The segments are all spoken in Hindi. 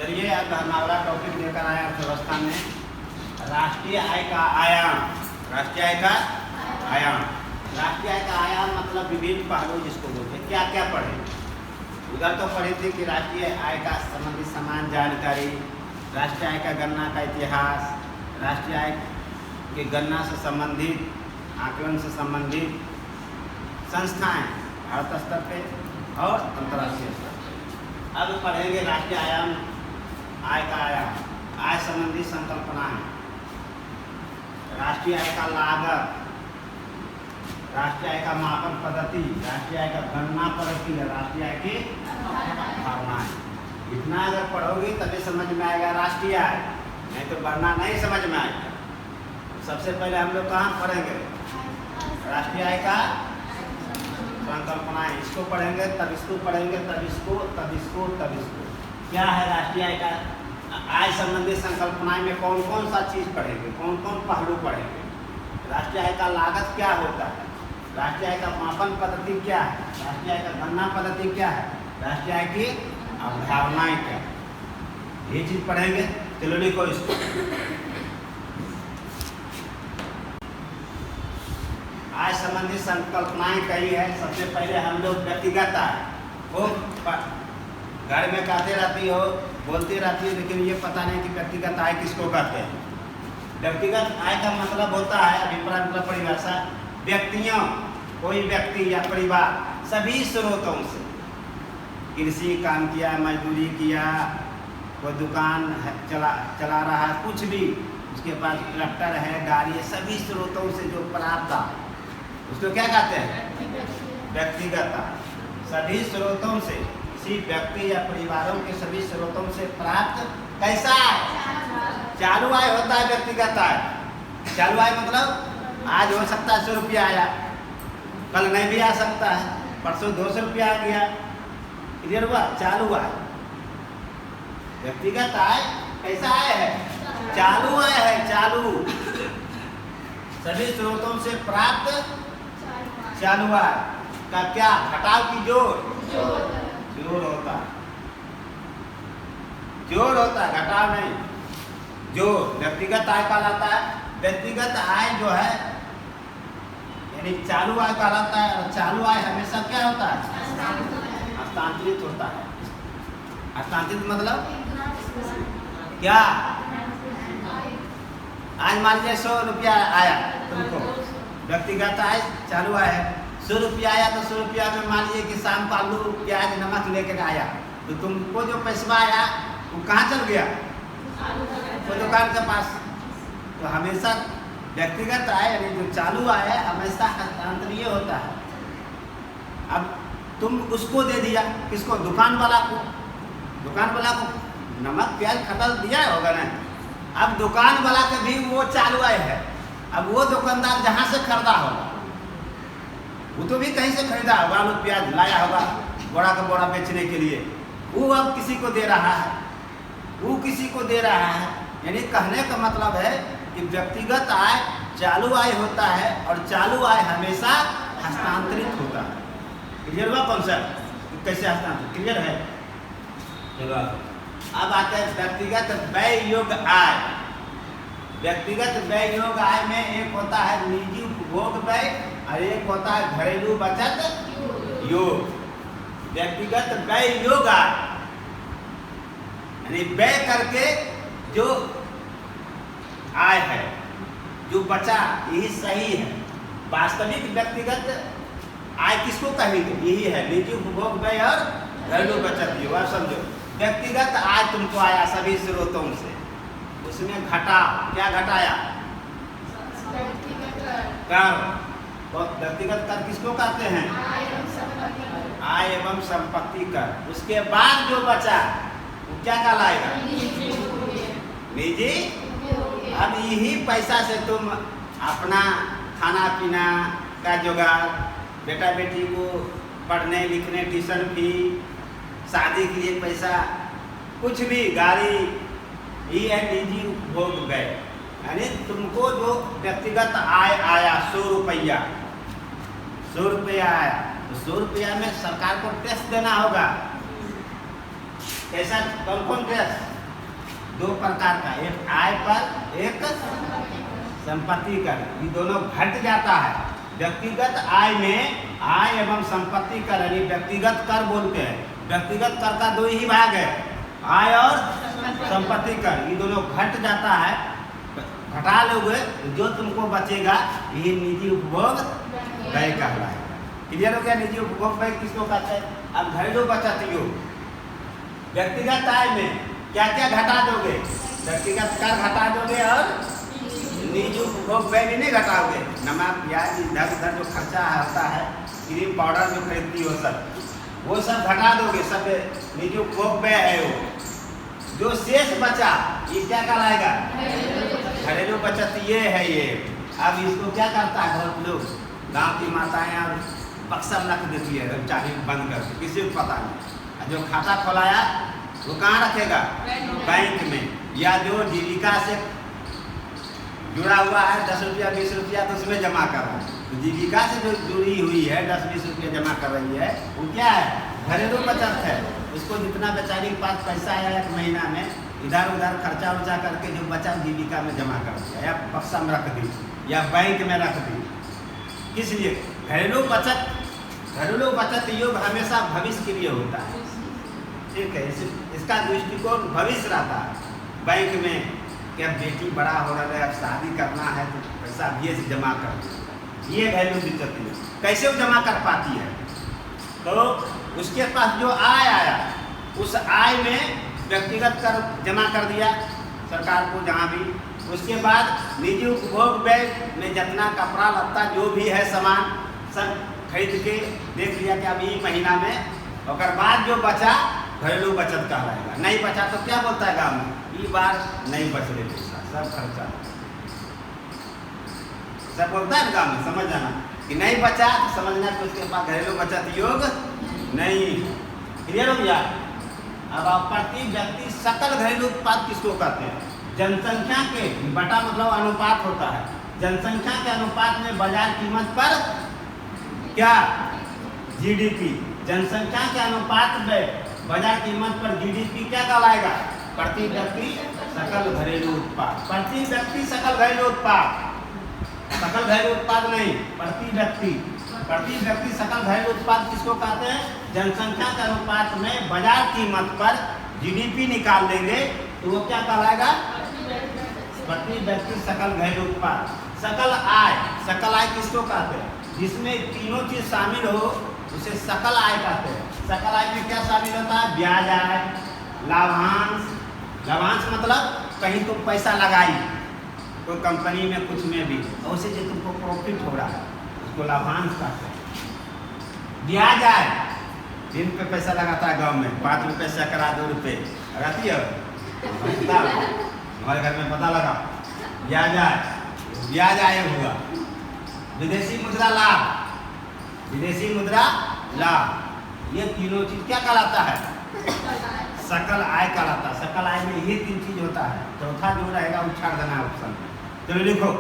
चलिए अब हमारा टॉपिक लेकर आया अर्थव्यवस्था में राष्ट्रीय आय का आयाम। राष्ट्रीय आय का आयाम, राष्ट्रीय आय का आयाम मतलब विभिन्न पहलू जिसको बोलते हैं। क्या क्या पढ़े उधर तो पढ़े थे कि राष्ट्रीय आय का संबंधित समान जानकारी, राष्ट्रीय आय का गणना का इतिहास, राष्ट्रीय आय की गणना से संबंधित, आकलन से संबंधित संस्थाएं भारत स्तर पे और अंतर्राष्ट्रीय स्तर पे। अब पढ़ेंगे राष्ट्रीय आयाम, आय का आयाम, आय संबंधी संकल्पनाएं, राष्ट्रीय आय का लागत, राष्ट्रीय आय का मापन पद्धति, राष्ट्रीय आय का गणना पद्धति, राष्ट्रीय आय की अवधारणाएं। इतना अगर पढ़ोगे तभी समझ में आएगा राष्ट्रीय आय, नहीं तो वरना नहीं समझ में आएगा। सबसे पहले हम लोग कहाँ पढ़ेंगे? राष्ट्रीय आय का संकल्पनाएं, इसको पढ़ेंगे तब इसको पढ़ेंगे तब इसको तब इसको तब इसको। क्या है राष्ट्रीय आय का आय संबंधी संकल्पनाएं में कौन कौन सा चीज़ पढ़ेंगे, कौन कौन पहलू पढ़ेंगे? राष्ट्रीय आय का लागत क्या होता है, राष्ट्रीय आय का मापन पद्धति क्या है, राष्ट्रीय आय का गणना पद्धति क्या है, राष्ट्रीय आय की अवधारणाएं क्या है, ये चीज़ पढ़ेंगे। चलो लिखो इसको। आय संबंधी संकल्पनाएं कही है। सबसे पहले हम लोग व्यक्तिगत आय, वो घर में कहते रहती हो, बोलती रहती है, लेकिन ये पता नहीं कि व्यक्तिगत आय किसको कहते हैं। व्यक्तिगत आय का मतलब होता है, अभिप्राय मतलब परिभाषा, व्यक्तियों, कोई व्यक्ति या परिवार सभी स्रोतों से कृषि काम किया, मजदूरी किया, कोई दुकान चला रहा है, कुछ भी, उसके पास ट्रैक्टर है, गाड़ी है, सभी स्रोतों से जो प्राप्त आय उसको क्या कहते हैं? व्यक्तिगत आय। सभी स्रोतों से, किसी व्यक्ति या परिवारों के सभी स्रोतों से प्राप्त कैसा आय? चालू आय होता है व्यक्तिगत आय। चालू आय मतलब आज हो सकता है 100 रुपया आया, कल नहीं भी आ सकता है, परसों 200 रुपया आ गया, क्लियर हुआ? चालू आय। व्यक्तिगत आय कैसा आय है? चालू आय है, चालू, सभी स्रोतों से प्राप्त चालू आय का क्या घटाव की जोड़ होता है, जोड़ होता है, घटाव नहीं, जोड़। व्यक्तिगत आय कहलाता है। व्यक्तिगत आय जो है यानी चालू आय कहलाता है। और चालू आय हमेशा क्या होता है? हस्तांतरित होता है। हस्तांतरित मतलब क्या? आज मान लीजिए 100 रुपया आया तुमको, व्यक्तिगत आय चालू आय है। 100 रुपया आया तो 100 रुपया में मान लीजिए कि शाम को आलू प्याज नमक लेकर आया, तो तुमको जो पैसा आया वो कहाँ चल गया? वो दुकान के पास। तो हमेशा व्यक्तिगत आय यानी जो चालू आय है हमेशा हस्तांतरीय होता है। अब तुम उसको दे दिया, किसको? दुकान वाला को। दुकान वाला को नमक प्याज खरीद दिया होगा ना, अब दुकान वाला का भी वो चालू आय है। अब वो दुकानदार जहाँ से खरीदा होगा, वो तो भी कहीं से खरीदा होगा, आलू प्याज लाया होगा बोरा का बोरा बेचने के लिए, वो अब किसी को दे रहा है, वो किसी को दे रहा है। यानी कहने का मतलब है कि व्यक्तिगत आय चालू आय होता है और चालू आय हमेशा हस्तांतरित होता है। क्लियर हुआ कॉन्सेप्ट? कैसे हस्तांतरित? क्लियर है? चलो अब आते हैं व्यक्तिगत व्यय योग्य आय। व्यक्तिगत व्यय योग्य आय में एक होता है निजी उपभोग व्यय और एक होता है घरेलू बचत योग। व्यक्तिगत व्यय योग्य आय यानी व्यय करके जो आय है, जो बचा, यही सही है। वास्तविक व्यक्तिगत आय किसको कहेंगे? यही है निजी उपभोग व्यय और घरेलू बचत योग। अब समझो, व्यक्तिगत आय तुमको आया सभी स्रोतों से, उसमें घटा, क्या घटाया? कर। व्यक्तिगत कर किसको कहते हैं? आय एवं संपत्ति कर। उसके बाद जो बचा वो क्या कहलाएगा? निजी। अब यही पैसा से तुम अपना खाना पीना का जुगाड़, बेटा बेटी को पढ़ने लिखने ट्यूशन फी, शादी के लिए पैसा, कुछ भी, गाड़ी, ये है निजी उपभोग व्यय। यानी तुमको जो व्यक्तिगत आय आया 100 रुपया, 100 रुपया आया, तो 100 रुपया में सरकार को टैक्स देना होगा। कैसा कौन कौन टैक्स? दो प्रकार का, एक आय पर, एक संपत्ति कर। ये दोनों घट जाता है। व्यक्तिगत आय में आय एवं संपत्ति कर यानी व्यक्तिगत कर बोलते हैं। व्यक्तिगत कर का दो ही भाग है, आय और संपत्ति कर। ये दोनों घट जाता है, घटा लोगे जो तुमको बचेगा ये निजी उपभोग व्यय कहलाएगा। क्लियर हो गया? निजी उपभोग व्यय किसको कहते हैं? अब घरेलू बचत योग, व्यक्तिगत आय में क्या क्या घटा दोगे? व्यक्तिगत कर घटा दोगे और निजी उपभोग व्यय नहीं घटाओगे। नमक, प्याज, इधर उधर जो खर्चा होता है, क्रीम पाउडर जो खरीदती हो सब, वो सब घटा दोगे, सब निजी उपभोग व्यय है। वो जो शेष बचा ये क्या कहलाएगा? घरेलू बचत ये है। ये अब इसको क्या करता है बहुत लोग, गाँव की माताएं और बक्सा में रख देती है चाबी बंद करके, किसी को पता नहीं। जो खाता खोलाया वो कहाँ रखेगा? बैंक में। या जो जीविका से जुड़ा हुआ है 10 रुपया 20 रुपया तो उसमें जमा कर रहा है। तो जीविका से जो जुड़ी हुई है 10-20 रुपया जमा कर रही है वो क्या है? घरेलू बचत है। उसको जितना बेचारी के पास पैसा आया एक महीना में इधर उधर खर्चा वर्चा करके जो बचा जीविका में जमा कर दिया या बक्सा में रख दी या बैंक में रख दी। किस लिए? घरेलू बचत योग हमेशा भविष्य के लिए होता है। ठीक है, इसका दृष्टिकोण भविष्य रहता है। बैंक में क्या बेटी बड़ा हो रहा है, अब शादी करना है तो पैसा ये से जमा कर, ये घरेलू बचत योग। कैसे वो जमा कर पाती है? तो उसके पास जो आय आया उस आय में व्यक्तिगत कर जमा कर दिया सरकार को जहाँ भी। उसके बाद निजी उपभोग व्यय में जितना कपड़ा लत्ता जो भी है सामान सब खरीद के देख लिया कि अब ये महीना में, और बाद जो बचा घरेलू बचत कहलाएगा। नहीं बचा तो क्या बोलता है गाँव में? ये बार नहीं बच रहे पैसा, सब खर्चा, सब बोलता है गाँव में। समझ जाना कि नहीं बचा तो समझना कि उसके पास घरेलू बचत योग नहीं। क्लियर हो गया? अब आप प्रति व्यक्ति सकल घरेलू उत्पाद किसको कहते हैं? जनसंख्या के बटा मतलब अनुपात होता है। जनसंख्या के अनुपात में बाजार कीमत पर क्या? जीडीपी। जनसंख्या के अनुपात में बाजार कीमत पर जीडीपी क्या कहलाएगा? प्रति व्यक्ति सकल घरेलू उत्पाद। प्रति व्यक्ति सकल घरेलू उत्पाद, सकल घरेलू उत्पाद नहीं, प्रति व्यक्ति सकल घरेलू उत्पाद किसको कहते हैं? जनसंख्या के अनुपात में बाजार कीमत पर जीडीपी निकाल देंगे तो वो क्या कहलाएगा? प्रति व्यक्ति सकल घरेलू उत्पाद। सकल आय किसको कहते हैं? जिसमें तीनों चीज शामिल हो उसे सकल आय कहते हैं। सकल आय में क्या शामिल होता है? ब्याज आय, लाभांश मतलब कहीं तुम पैसा लगाई कोई कंपनी में कुछ में भी, और उसे जो तुमको प्रॉफिट हो रहा है उसको लाभांश कहते हैं। ब्याज आय, दिन पे पैसा लगाता है गांव में, 5 रुपये सैकड़ा 2 रुपये रहती है हमारे घर में, पता लगा ब्याज आय हुआ। विदेशी मुद्रा लाभ, ये तीनों चीज क्या कहलाता है? सकल आय कहलाता है। सकल आय में ये 3 चीज होता है। चौथा जो रहेगा वो छाड़ देना है ऑप्शन। चलो लिखो,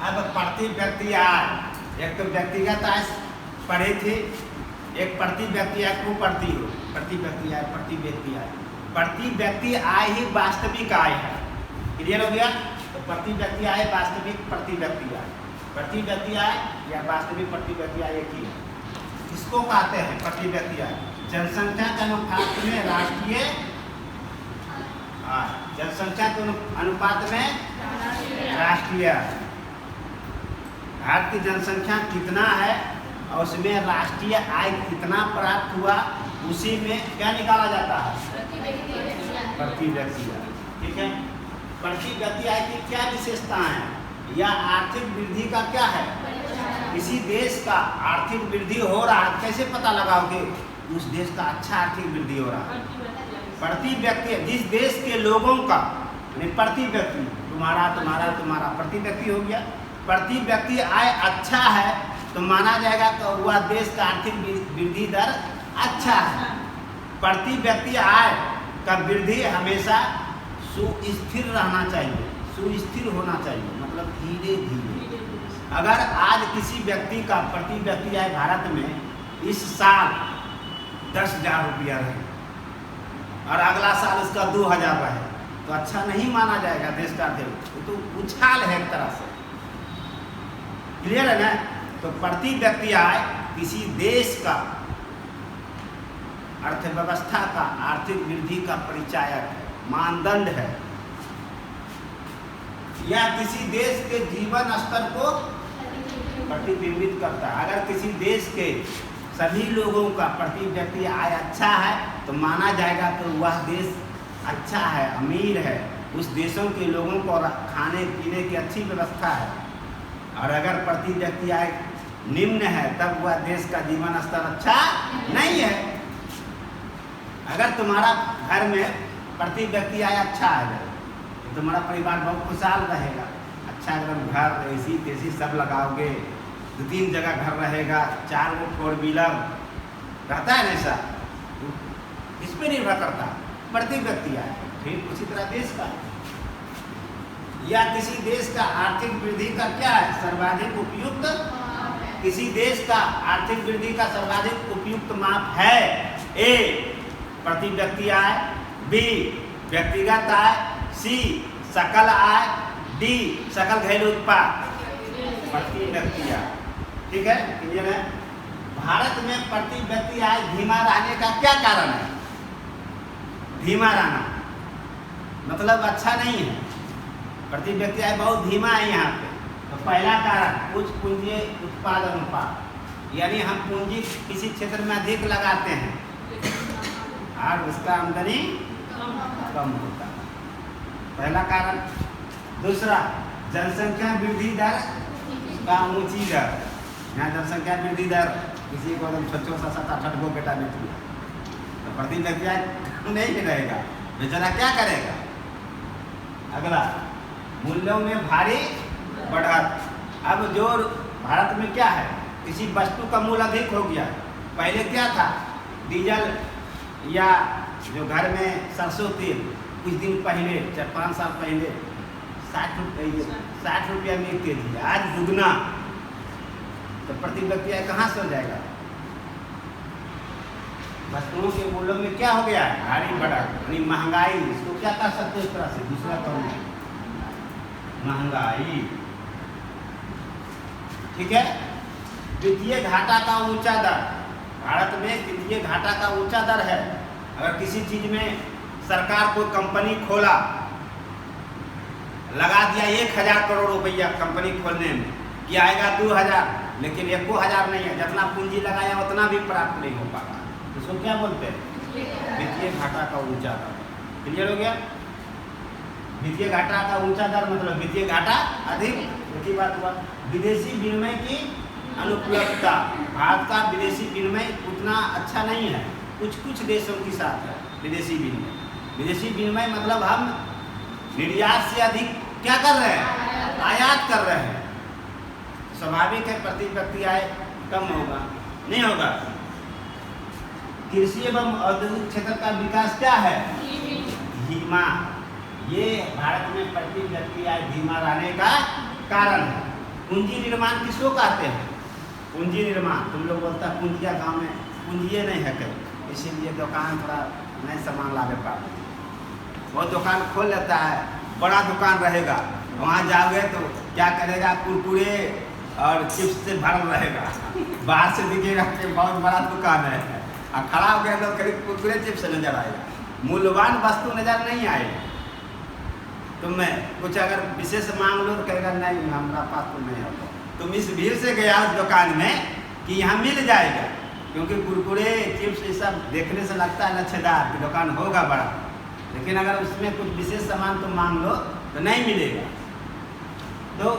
अब प्रति व्यक्ति आय, एक तो व्यक्तिगत आय पढ़े थे, एक प्रति व्यक्ति आय को पढ़ती हो, प्रति व्यक्ति आय, प्रति व्यक्ति आय। प्रति व्यक्ति आय ही वास्तविक आय है। क्लियर हो गया? तो प्रति व्यक्ति आय वास्तविक प्रति व्यक्ति आय, प्रति व्यक्ति आय या वास्तविक प्रति व्यक्ति आय एक ही है। इसको कहते हैं प्रति व्यक्ति आय। जनसंख्या के अनुपात में राष्ट्रीय आय, जनसंख्या के अनुपात में राष्ट्रीय आय। भारत की जनसंख्या कितना है और उसमें राष्ट्रीय आय कितना प्राप्त हुआ, उसी में क्या निकाला जाता है? प्रति व्यक्ति आय। ठीक है? प्रति व्यक्ति आय की क्या विशेषताएं हैं या आर्थिक वृद्धि का क्या है? किसी देश का आर्थिक वृद्धि हो रहा है, कैसे पता लगाओगे उस देश का अच्छा आर्थिक वृद्धि हो रहा है? प्रति व्यक्ति, जिस देश के लोगों का प्रति व्यक्ति, तुम्हारा प्रति व्यक्ति हो गया। प्रति व्यक्ति आय अच्छा है तो माना जाएगा कि वह देश का आर्थिक वृद्धि दर अच्छा है। प्रति व्यक्ति आय का वृद्धि हमेशा सुस्थिर रहना चाहिए, सुस्थिर होना चाहिए, मतलब धीरे धीरे। अगर आज किसी व्यक्ति का प्रति व्यक्ति आय भारत में इस साल 10,000 रुपया रहे और अगला साल उसका 2,000 रहे तो अच्छा नहीं माना जाएगा देश का अध्यक्ष। तो उछाल है एक तरह से, क्लियर है ना। तो प्रति व्यक्ति आय किसी देश का अर्थव्यवस्था का आर्थिक वृद्धि का परिचायक है, मानदंड है, या किसी देश के जीवन स्तर को प्रतिबिंबित करता है। अगर किसी देश के सभी लोगों का प्रति व्यक्ति आय अच्छा है तो माना जाएगा कि वह देश अच्छा है, अमीर है, उस देशों के लोगों को खाने पीने की अच्छी व्यवस्था है। और अगर प्रति व्यक्ति आय निम्न है तब वह देश का जीवन स्तर अच्छा नहीं है। अगर तुम्हारा घर में प्रति व्यक्ति आय अच्छा है तो तुम्हारा परिवार बहुत खुशहाल रहेगा। अच्छा एकदम घर एसी तेसी सब लगाओगे, 2-3 जगह घर रहेगा, 4 गो 4 व्हीलर रहता है ना, ऐसा इस पर निर्भर करता है प्रति व्यक्ति आय। ठीक उसी तरह देश का या किसी देश का आर्थिक वृद्धि का क्या है, सर्वाधिक उपयुक्त, किसी देश का आर्थिक वृद्धि का सर्वाधिक उपयुक्त माप है ए प्रति व्यक्ति आय, बी व्यक्तिगत आय, सी सकल आय, डी सकल घरेलू उत्पाद प्रति व्यक्ति आय। ठीक है, क्लियर है। भारत में प्रति व्यक्ति आय धीमा रहने का क्या कारण है? धीमा रहना मतलब अच्छा नहीं है, प्रति व्यक्ति आय बहुत धीमा है यहाँ पे। तो पहला कारण उच्च पूंजी उत्पाद अनुपात, यानी हम पूंजी किसी क्षेत्र में अधिक लगाते हैं और उसका आमदनी कम होता है, पहला कारण। दूसरा जनसंख्या वृद्धि दर का ऊंची दर, यहाँ जनसंख्या वृद्धि दर किसी को एकदम 6-7-8 गो बेटा बेटी है तो प्रति व्यक्ति आय नहीं रहेगा, बेचारा क्या करेगा। अगला मूल्यों में भारी बढ़त। अब जो भारत में क्या है, किसी वस्तु का मूल्य अधिक हो गया। पहले क्या था, डीजल या जो घर में सरसों तेल कुछ दिन पहले 4-5 साल पहले 60 रुपया में 1 kg, आज दुगना। तो प्रति व्यक्ति आय कहाँ से हो जाएगा? वस्तुओं के मूल्यों में क्या हो गया है, भारी बढ़त, यानी महंगाई। इसको क्या कर सकते हैं इस तरह से, दूसरा कौन है, महंगाई। ठीक है। वित्तीय घाटा का ऊंचा दर, भारत में वित्तीय घाटा का ऊंचा दर है। अगर किसी चीज में सरकार कोई कंपनी खोला, लगा दिया 1,000 करोड़ रुपया कंपनी खोलने में, कि आएगा 2,000, लेकिन 1,000 नहीं है, जितना पूंजी लगाया उतना भी प्राप्त नहीं हो पाता। इसको क्या बोलते हैं, वित्तीय घाटा का ऊंचा दर। क्लियर हो गया। वित्तीय घाटा का ऊंचा दर मतलब वित्तीय घाटा अधिक। एक ही बात हुआ। विदेशी विनिमय की अनुपलब्धता, भारत का विदेशी विनिमय उतना अच्छा नहीं है, कुछ देशों के साथ है विदेशी विनिमय। विदेशी विनिमय मतलब हम निर्यात से अधिक क्या कर रहे हैं, आयात कर रहे हैं। स्वाभाविक है प्रति व्यक्ति आय कम होगा, नहीं होगा। कृषि एवं औद्योगिक क्षेत्र का विकास क्या है, धीमा। ये भारत में प्रति व्यक्ति आय धीमा रहने का कारण है। पूंजी निर्माण किसको कहते हैं, पूंजी निर्माण। तुम लोग बोलता है पूंजिया गाँव में पूंजी नहीं है कहीं, इसीलिए दुकान थोड़ा नए सामान लावे पाते। वो दुकान खोल लेता है, बड़ा दुकान रहेगा, वहाँ जाओगे तो क्या करेगा, कुरकुरे और चिप्स से भरल रहेगा। बाहर से दिखेगा कि बहुत बड़ा दुकान है, और खड़ा हो गया तो करीब कुरकुरे चिप्स नजर आएगा, मूल्यवान वस्तु नजर नहीं आएगी। तुम्हें कुछ अगर विशेष मांग लो तो कहेगा नहीं हमारा पास तो नहीं होगा। तुम इस भीड़ से गया उस दुकान में कि यहाँ मिल जाएगा, क्योंकि कुरकुरे चिप्स ये सब देखने से लगता है लच्छेदार कि दुकान होगा बड़ा, लेकिन अगर उसमें कुछ विशेष सामान तुम मांग लो तो नहीं मिलेगा। तो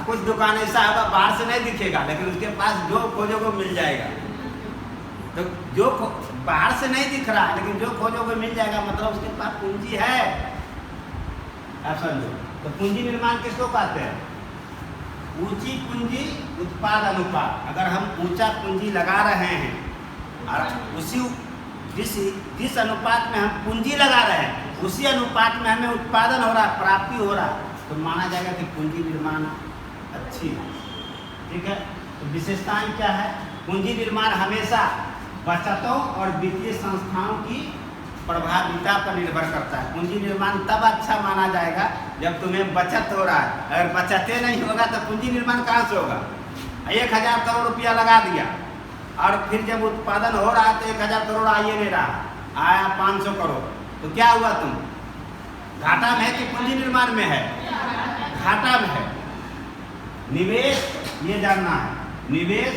कुछ दुकान ऐसा होगा बाहर से नहीं दिखेगा, लेकिन उसके पास जो खोजोगे मिल जाएगा। तो जो बाहर से नहीं दिख रहा है लेकिन जो खोजोगे मिल जाएगा, मतलब उसके पास पूंजी है। आप समझो। तो पूंजी निर्माण किसको कहते हैं, ऊंची पूंजी उत्पाद अनुपात। अगर हम ऊंचा पूंजी लगा रहे हैं और उसी जिस अनुपात में हम पूंजी लगा रहे हैं उसी अनुपात में हमें उत्पादन हो रहा है, प्राप्ति हो रहा है, तो माना जाएगा कि पूंजी निर्माण अच्छी है। ठीक है। तो विशेषताएं क्या है? पूंजी निर्माण हमेशा बचतों और वित्तीय संस्थाओं की प्रभाविता पर निर्भर करता है। पूंजी निर्माण तब अच्छा माना जाएगा जब तुम्हें बचत हो रहा है। अगर बचते नहीं होगा तो पूंजी निर्माण कहाँ से होगा? 1000 करोड़ रुपया लगा दिया और फिर जब उत्पादन हो रहा है तो 1000 करोड़ आ ही नहीं रहा, आया 500 करोड़, तो क्या हुआ? तुम घाटा में है कि पूंजी निर्माण में है? घाटा में है। निवेश ये जानना है, निवेश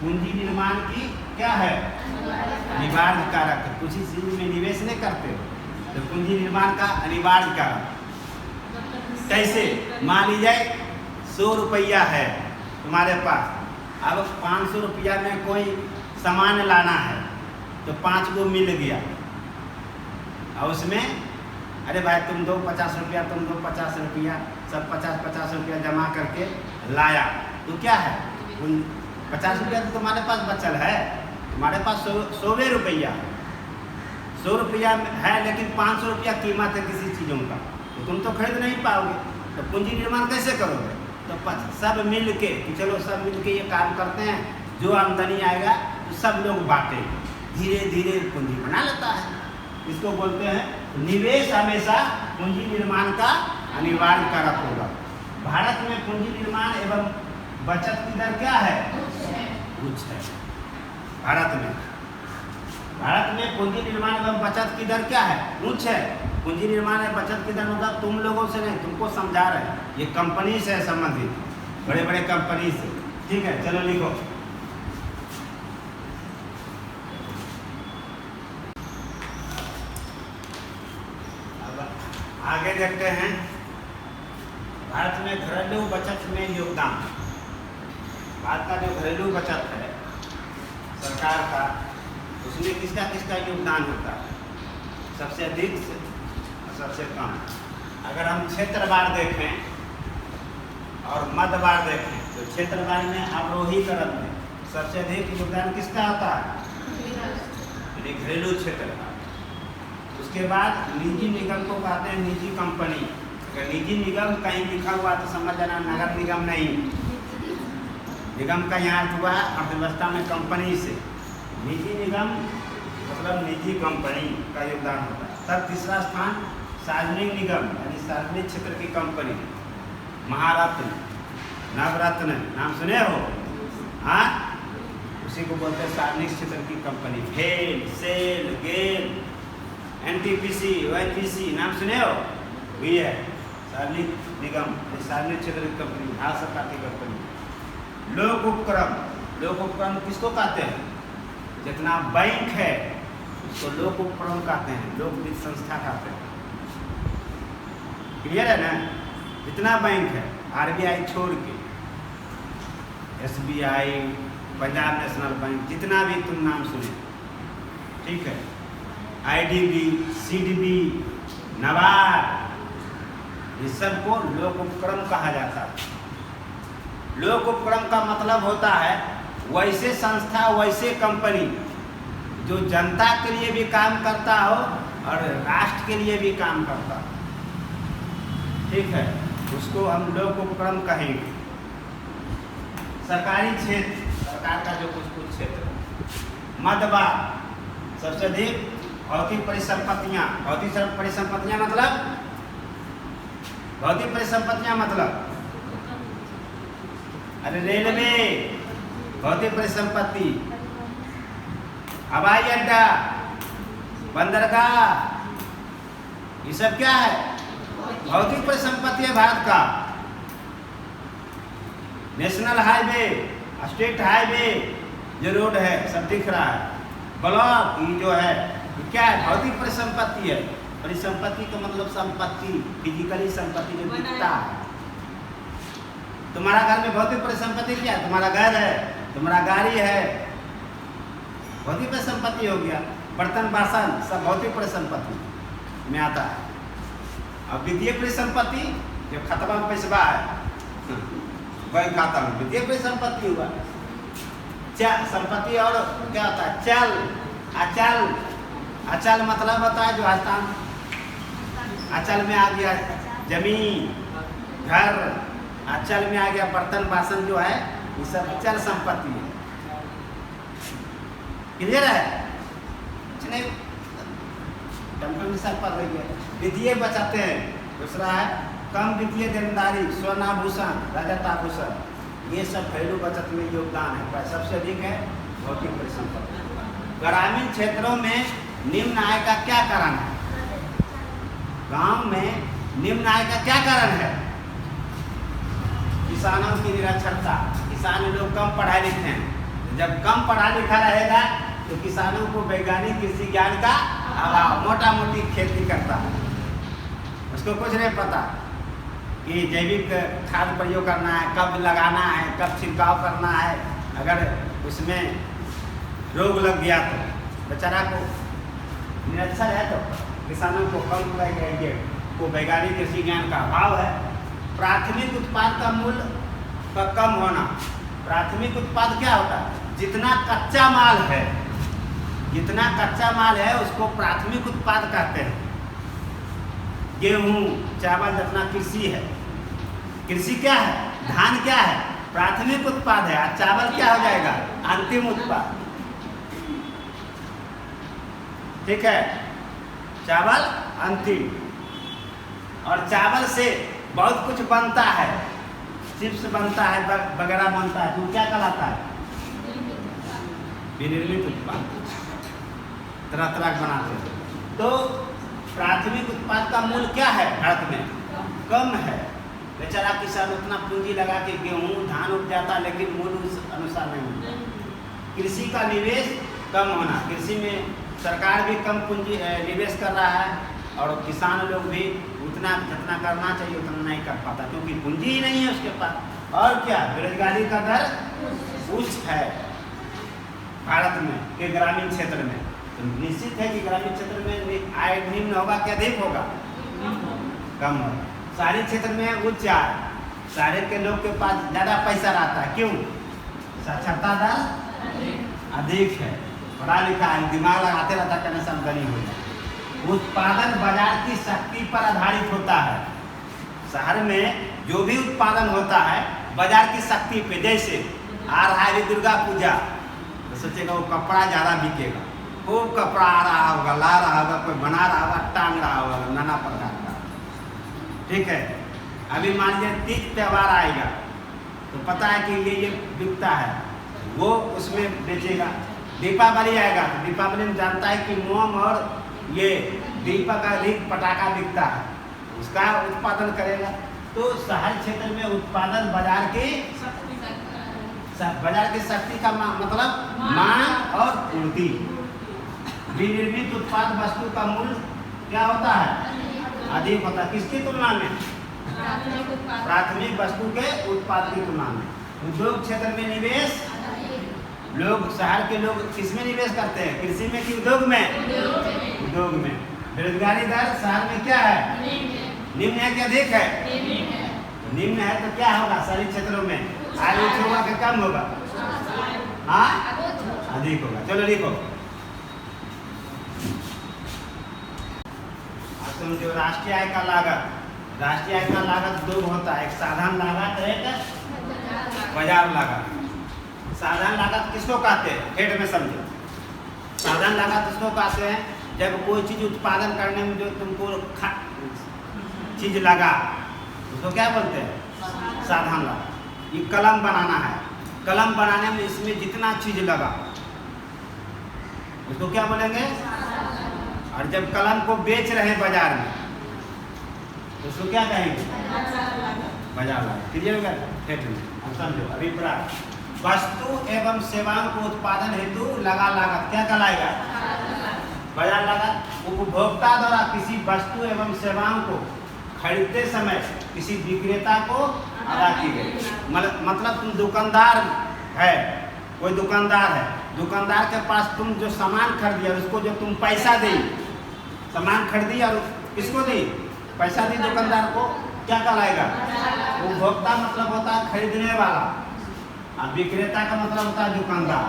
पूंजी निर्माण की क्या है? अनिवार्य कारक है। कुछ ही चीज में निवेश नहीं करते हो तो पूंजी निर्माण का अनिवार्य कारक। कैसे? मान लीजिए 100 रुपया है तुम्हारे पास, अब 500 रुपया में कोई सामान लाना है तो 5 को मिल गया और उसमें अरे भाई तुम दो 50 रुपया, तुम दो 50 रुपया, सब 50-50 रुपया जमा करके लाया तो क्या है? 50 रुपया तो तुम्हारे पास बचल है, तुम्हारे पास 100 रुपया, 100 रुपया है लेकिन 500 रुपया कीमत है किसी चीज़ों का, तो तुम तो खरीद नहीं पाओगे। तो पूंजी निर्माण कैसे करोगे? तो सब मिल के कि चलो सब मिल के ये काम करते हैं, जो आमदनी आएगा तो सब लोग बांटे, धीरे धीरे पूंजी बना लेता है। इसको बोलते हैं निवेश हमेशा पूंजी निर्माण का अनिवार्य कारक होगा। भारत में पूंजी निर्माण एवं बचत की दर क्या है? उच्च है। भारत में पूंजी निर्माण एवं बचत की दर क्या है? उच्च है। पूंजी निर्माण एवं बचत की दर मतलब तुम लोगों से नहीं, तुमको समझा रहे हैं, ये कंपनी से है संबंधित, बड़े बड़े कंपनी से। ठीक है, चलो लिखो। आगे देखते हैं भारत में घरेलू बचत में योगदान। भारत का जो घरेलू बचत है सरकार का, उसमें किसका किसका योगदान होता है? सबसे अधिक से और सबसे कम। अगर हम क्षेत्रवार देखें और मध्यवार देखें तो क्षेत्रवार में अवरोही क्रम में सबसे अधिक योगदान किसका होता है? घरेलू क्षेत्र का। उसके बाद निजी निगम को कहते हैं निजी कंपनी। अगर निजी निगम कहीं लिखा हुआ तो समझ जाना नगर निगम नहीं, निगम का यहाँ हुआ अर्थव्यवस्था में कंपनी से। निजी निगम मतलब निजी कंपनी का योगदान होता है। तब तीसरा स्थान सार्वजनिक निगम यानी सार्वजनिक क्षेत्र की कंपनी, महारत्न, नवरत्न नाम सुने हो? हाँ, उसी को बोलते हैं सार्वजनिक क्षेत्र की कंपनी। भेल, सेल, गेल, NTPC, ONGC नाम सुने हो? वही है सार्वजनिक निगम, सार्वजनिक क्षेत्र की कंपनी, भारत सरकार की कंपनी। लोक उपक्रम, लोक उपक्रम किसको कहते हैं? जितना बैंक है उसको लोक उपक्रम कहते हैं, लोक वित्त संस्था कहते हैं। क्लियर है ना? जितना बैंक है, RBI छोड़ के, SBI, पंजाब नेशनल बैंक, जितना भी तुम नाम सुने, ठीक है, IDB, CDB, नबार्ड, ये सबको लोक उपक्रम कहा जाता है। लोक उपक्रम का मतलब होता है वैसे संस्था, वैसे कंपनी जो जनता के लिए भी काम करता हो और राष्ट्र के लिए भी काम करता हो, ठीक है, उसको हम लोक उपक्रम कहेंगे। सरकारी क्षेत्र, सरकार का जो कुछ क्षेत्र। मध्यवार सबसे अधिक भौतिक परिसंपत्तियां। भौतिक परिसंपत्तियां मतलब, भौतिक परिसंपत्तियां मतलब अरे रेलवे, भौतिक परिसंपत्ति, हवाई अड्डा, बंदरगाह, ये सब क्या है? भौतिक परिसंपत्ति है भारत का। नेशनल हाईवे, स्टेट हाईवे, जो रोड है सब दिख रहा है। ब्लॉक जो है क्या है? भौतिक परिसंपत्ति है। परिसंपत्ति का मतलब संपत्ति, फिजिकली संपत्ति जो दिखता है। तुम्हारा घर में भौतिक परिसंपत्ति क्या है? तुम्हारा घर है, तुम्हारा गाड़ी है, भौतिक परिसंपत्ति हो गया। बर्तन बासन सब भौतिक परिसंपत्ति में आता है। अब वित्तीय परिसंपत्ति जो खतबा में पैसा है बैंक खाता में, वित्तीय परिसंपत्ति हुआ। संपत्ति और क्या होता है? चल, अचल। अचल मतलब होता है जो हस्तान, अचल में आ गया जमीन, घर, अचल में आ गया बर्तन बासन जो है ये सब चल संपत्ति है। क्लियर है? कुछ नहीं, पर रही है। वित्तीय बचाते हैं। दूसरा है कम वित्तीय देनदारी, स्वर्णाभूषण, रजत आभूषण, ये सब घरेलू बचत में योगदान है। सबसे अधिक है भौतिक परिसंपत्ति। ग्रामीण क्षेत्रों में निम्न आय का क्या कारण है? गांव में निम्न आय का क्या कारण है? किसानों की निरक्षरता, किसान लोग कम पढ़ाए लिखे हैं। जब कम पढ़ा लिखा रहेगा तो किसानों को वैज्ञानिक कृषि ज्ञान का अभाव, मोटा मोटी खेती करता है, उसको कुछ नहीं पता कि जैविक खाद प्रयोग करना है, कब लगाना है, कब छिड़काव करना है। अगर उसमें रोग लग गया तो बेचारा को निरक्षर है, तो किसानों को कम लगेंगे, को वैज्ञानिक कृषि ज्ञान का अभाव है। प्राथमिक उत्पाद का मूल्य का कम होना। प्राथमिक उत्पाद क्या होता है? जितना कच्चा माल है, जितना कच्चा माल है उसको प्राथमिक उत्पाद कहते हैं। गेहूं, चावल जितना कृषि है, कृषि क्या है? धान क्या है? प्राथमिक उत्पाद है। और चावल क्या हो जाएगा? अंतिम उत्पाद। ठीक है, चावल अंतिम। और चावल से बहुत कुछ बनता है, चिप्स बनता है, वगैरह बनता है, तो क्या कहलाता है? विनिर्मित उत्पाद, तरह तरह बनाते हैं। तो प्राथमिक उत्पाद का मूल्य क्या है? भारत में कम है। बेचारा किसान उतना पूंजी लगा के गेहूं धान उपजाता, लेकिन मूल्य उस अनुसार नहीं होता। कृषि का निवेश कम होना। कृषि में सरकार भी कम पूंजी निवेश कर रहा है, और किसान लोग भी उतना जितना करना चाहिए उतना नहीं कर पाता, क्योंकि पूंजी ही नहीं है उसके पास। और क्या, बेरोजगारी का दर उच्च है भारत में के ग्रामीण क्षेत्र में। तो निश्चित है कि ग्रामीण क्षेत्र में आय निम्न होगा कि अधिक होगा? कम होगा। शहरी क्षेत्र में उच्च आय, शहर के लोग के पास ज़्यादा पैसा रहता है। क्यों? साक्षरता दर अधिक है, पढ़ा लिखा है, दिमाग लगाते रहता है, कहने से आमदनी हो जाए। उत्पादन बाजार की शक्ति पर आधारित होता है। शहर में जो भी उत्पादन होता है बाजार की शक्ति पे, जैसे आ रहा है दुर्गा पूजा, तो सोचेगा वो कपड़ा ज़्यादा बिकेगा, खूब कपड़ा आ रहा होगा, ला रहा होगा, कोई बना रहा होगा, टांग रहा होगा, नाना प्रकार का। ठीक है, अभी मान लीजिए तीज त्यौहार आएगा तो पता है कि ये बिकता है, वो उसमें बेचेगा। दीपावली आएगा तो दीपावली में जानता है कि मोम और ये दीपक अधिक पटाखा बिकता है, उसका उत्पादन करेगा। तो शहर क्षेत्र में उत्पादन बाजार की शक्ति का मतलब मांग और पूर्ति। विनिर्मित उत्पाद वस्तु का मूल्य क्या होता है? अधिक होता है। किसकी तुलना में? प्राथमिक वस्तु के उत्पाद की तुलना में। उद्योग क्षेत्र में निवेश, लोग शहर के लोग किसमें निवेश करते हैं? कृषि में कि उद्योग में? उद्योग में। बेरोजगारी दर शहर में क्या है? निम्न है कि अधिक है? निम्न है तो क्या होगा? शहरी क्षेत्रों में आय उच्च होगा कि कम होगा? हाँ, अधिक होगा। चलो लिखो। समझो, राष्ट्रीय आय का लागत। राष्ट्रीय आय का लागत दो होता है, एक साधारण लागत, एक बाजार लागत। साधारण लागत किसको कहते हैं? हेड में समझो। साधारण लागत किसको कहते हैं? जब कोई चीज उत्पादन करने में जो तुमको चीज लगा, उसको क्या बोलते हैं? साधारण लागत। ये कलम बनाना है, कलम बनाने में इसमें जितना चीज लगा उसको क्या बोलेंगे? और जब कलम को बेच रहे हैं बाजार में तो उसको क्या कहेंगे? बाजार लागत। क्लियर हो गया? हेड में अब समझो। अभिप्राय, वस्तु एवं सेवाओं को उत्पादन हेतु लगा लागत क्या कहलाएगा? बाजार लागत। उपभोक्ता द्वारा किसी वस्तु एवं सेवाओं को खरीदते समय किसी विक्रेता को अदा की गई। मतलब तुम दुकानदार है, कोई दुकानदार है, दुकानदार के पास तुम जो सामान खरीदी और उसको जो तुम पैसा दी, सामान खरीदी और किसको दी? पैसा दी दुकानदार को, क्या कहलाएगा? उपभोक्ता मतलब होता है खरीदने वाला, और विक्रेता का मतलब होता है दुकानदार।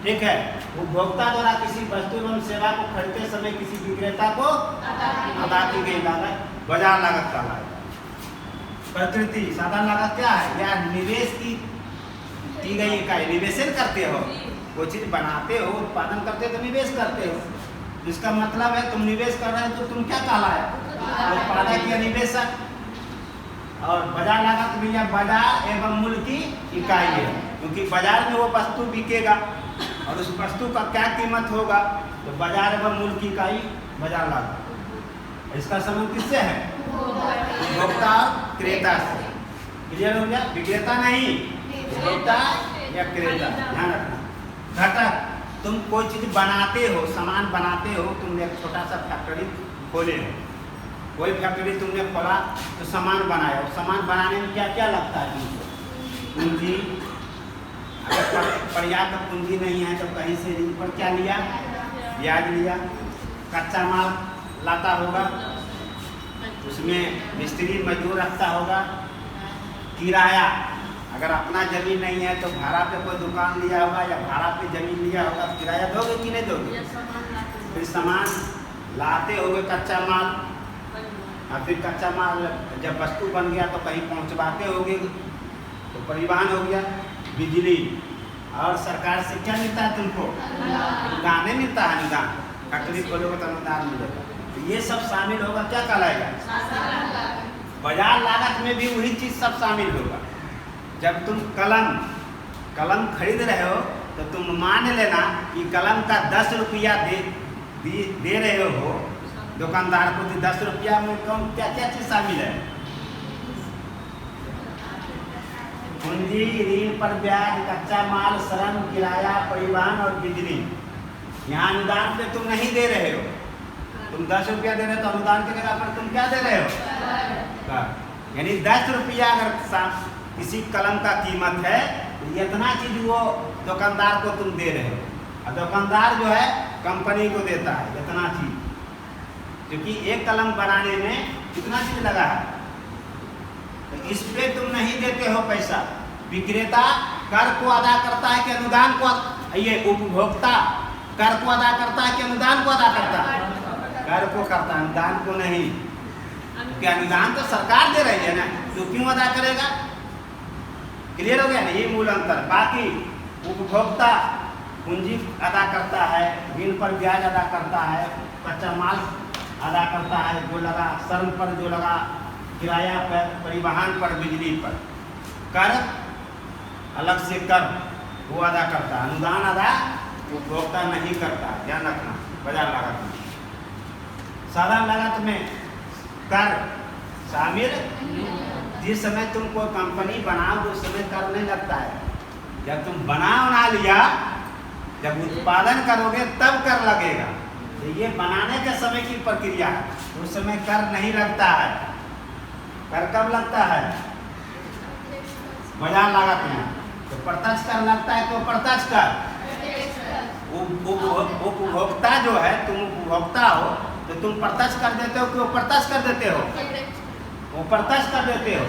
ठीक है, उपभोक्ता द्वारा किसी वस्तु एवं सेवा को खरीदते समय किसी विक्रेता को अदा की गई लागत बाजार लागत कहलाएगा। प्रकृति, साधारण लागत क्या है? या निवेश की की गई इकाई निवेशन करते हो, कोई चीज बनाते हो, उत्पादन करते हो तो निवेश करते हो। जिसका मतलब है तुम निवेश कर रहे हो तो तुम क्या कहलाए? उत्पादक या निवेशक। और बाजार लागत भी यह बाजार एवं मूल्य की इकाई है, क्योंकि बाजार में वो वस्तु बिकेगा और उस वस्तु का क्या कीमत होगा, तो बाजार एवं मूल्य की इकाई बाजार लागत। इसका संबंध किससे है? उपभोक्ता और क्रेता से। क्लियर हो गया? विक्रेता नहीं, उपभोक्ता या क्रेता। ध्यान रखना। घटक, तुम कोई चीज बनाते हो, सामान बनाते हो, तुमने एक छोटा सा फैक्ट्री खोले हो, कोई फैक्ट्री तुमने खोला तो सामान बनाया, और सामान बनाने में क्या क्या लगता है तुमको? पूंजी। अगर पर्याप्त पूंजी नहीं है तो कहीं से ऋण पर क्या लिया? ब्याज लिया। कच्चा माल लाता होगा, उसमें मिस्त्री मजदूर रखता होगा। किराया, अगर अपना जमीन नहीं है तो भाड़ा पे कोई दुकान लिया होगा या भाड़ा पे जमीन लिया होगा, किराया दोगे कि नहीं दोगे? फिर सामान लाते होगे, कच्चा माल, और फिर कच्चा माल जब वस्तु बन गया तो कहीं पहुंचवाते होगे, तो परिवहन हो गया। बिजली, और सरकार से क्या मिलता है तुमको? अनुदान मिलता है। अनुदान, फैक्ट्री खोलोगे तो अनुदान मिलेगा। तो ये सब शामिल होगा, क्या कहलाएगा? बाजार लागत में भी वही चीज सब शामिल होगा। जब तुम कलम खरीद रहे हो तो तुम मान लेना कि कलम का 10 रुपया दे रहे हो दुकानदार को, 10 रुपया में कौन क्या क्या चीज शामिल है? पूंजी, ऋण पर ब्याज, कच्चा माल, श्रम, किराया, परिवहन और बिजली। यहाँ अनुदान पे तुम नहीं दे रहे हो, तुम 10 रुपया दे रहे हो तो अनुदान की जगह पर तुम क्या दे रहे हो? यानी 10 रुपया अगर किसी कलम का कीमत है तो इतना चीज वो दुकानदार को तुम दे रहे हो, और दुकानदार जो है कंपनी को देता है इतना चीज, क्योंकि एक कलम बनाने में कितना चीज लगा है। तो इस पे तुम नहीं देते हो पैसा। विक्रेता कर को अदा करता है कि अनुदान को? ये उपभोक्ता कर को अदा करता है कि अनुदान को अदा करता है? कर को करता है, अनुदान को नहीं। क्या अनुदान तो सरकार दे रही है ना, तो क्यों अदा करेगा? क्लियर हो गया ना? ये मूल अंतर। बाकी उपभोक्ता पूंजी अदा करता है, ऋण पर ब्याज अदा करता है, कच्चा माल अदा करता है जो लगा, श्रम पर जो लगा, किराया पर, परिवहन पर, बिजली पर। कर अलग से कर वो अदा करता है, अनुदान अदा उपभोक्ता नहीं करता। ध्यान रखना। बाजार लागत में, साधारण लागत में कर शामिल। जिस समय तुम कोई कंपनी बनाओ तो उस समय कर नहीं लगता है। जब तुम बना लिया, जब उत्पादन करोगे तब कर लगेगा। तो ये बनाने के समय की प्रक्रिया है, उस समय कर नहीं लगता है। कर कब लगता है? बाजार लागत में। तो प्रत्यक्ष कर लगता है, तो प्रत्यक्ष कर। उपभोक्ता जो है, तुम उपभोक्ता हो तो तुम प्रत्यक्ष कर देते हो कि अप्रत्यक्ष कर देते हो? वो प्रत्यक्ष कर देते हो,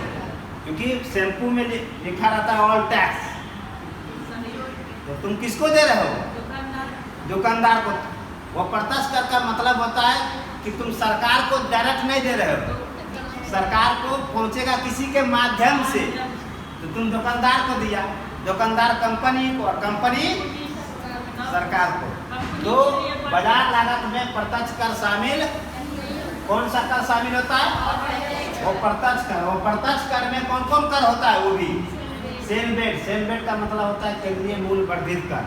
क्योंकि शैम्पू में लिखा रहता है ऑल टैक्स। तो तुम किसको दे रहे हो? दुकानदार को। वो प्रत्यक्ष कर का मतलब होता है कि तुम सरकार को डायरेक्ट नहीं दे रहे हो, सरकार को पहुंचेगा किसी के माध्यम से। तो तुम दुकानदार को दिया, दुकानदार कंपनी को, और कंपनी सरकार को। तो बाजार लागत में प्रत्यक्ष कर शामिल। कौन सा कर शामिल होता है? वो प्रत्यक्ष कर। वो प्रत्यक्ष कर में कौन कौन कर होता है? वो भी सेल बेड का मतलब होता है केंद्रीय मूल्य वर्धित कर,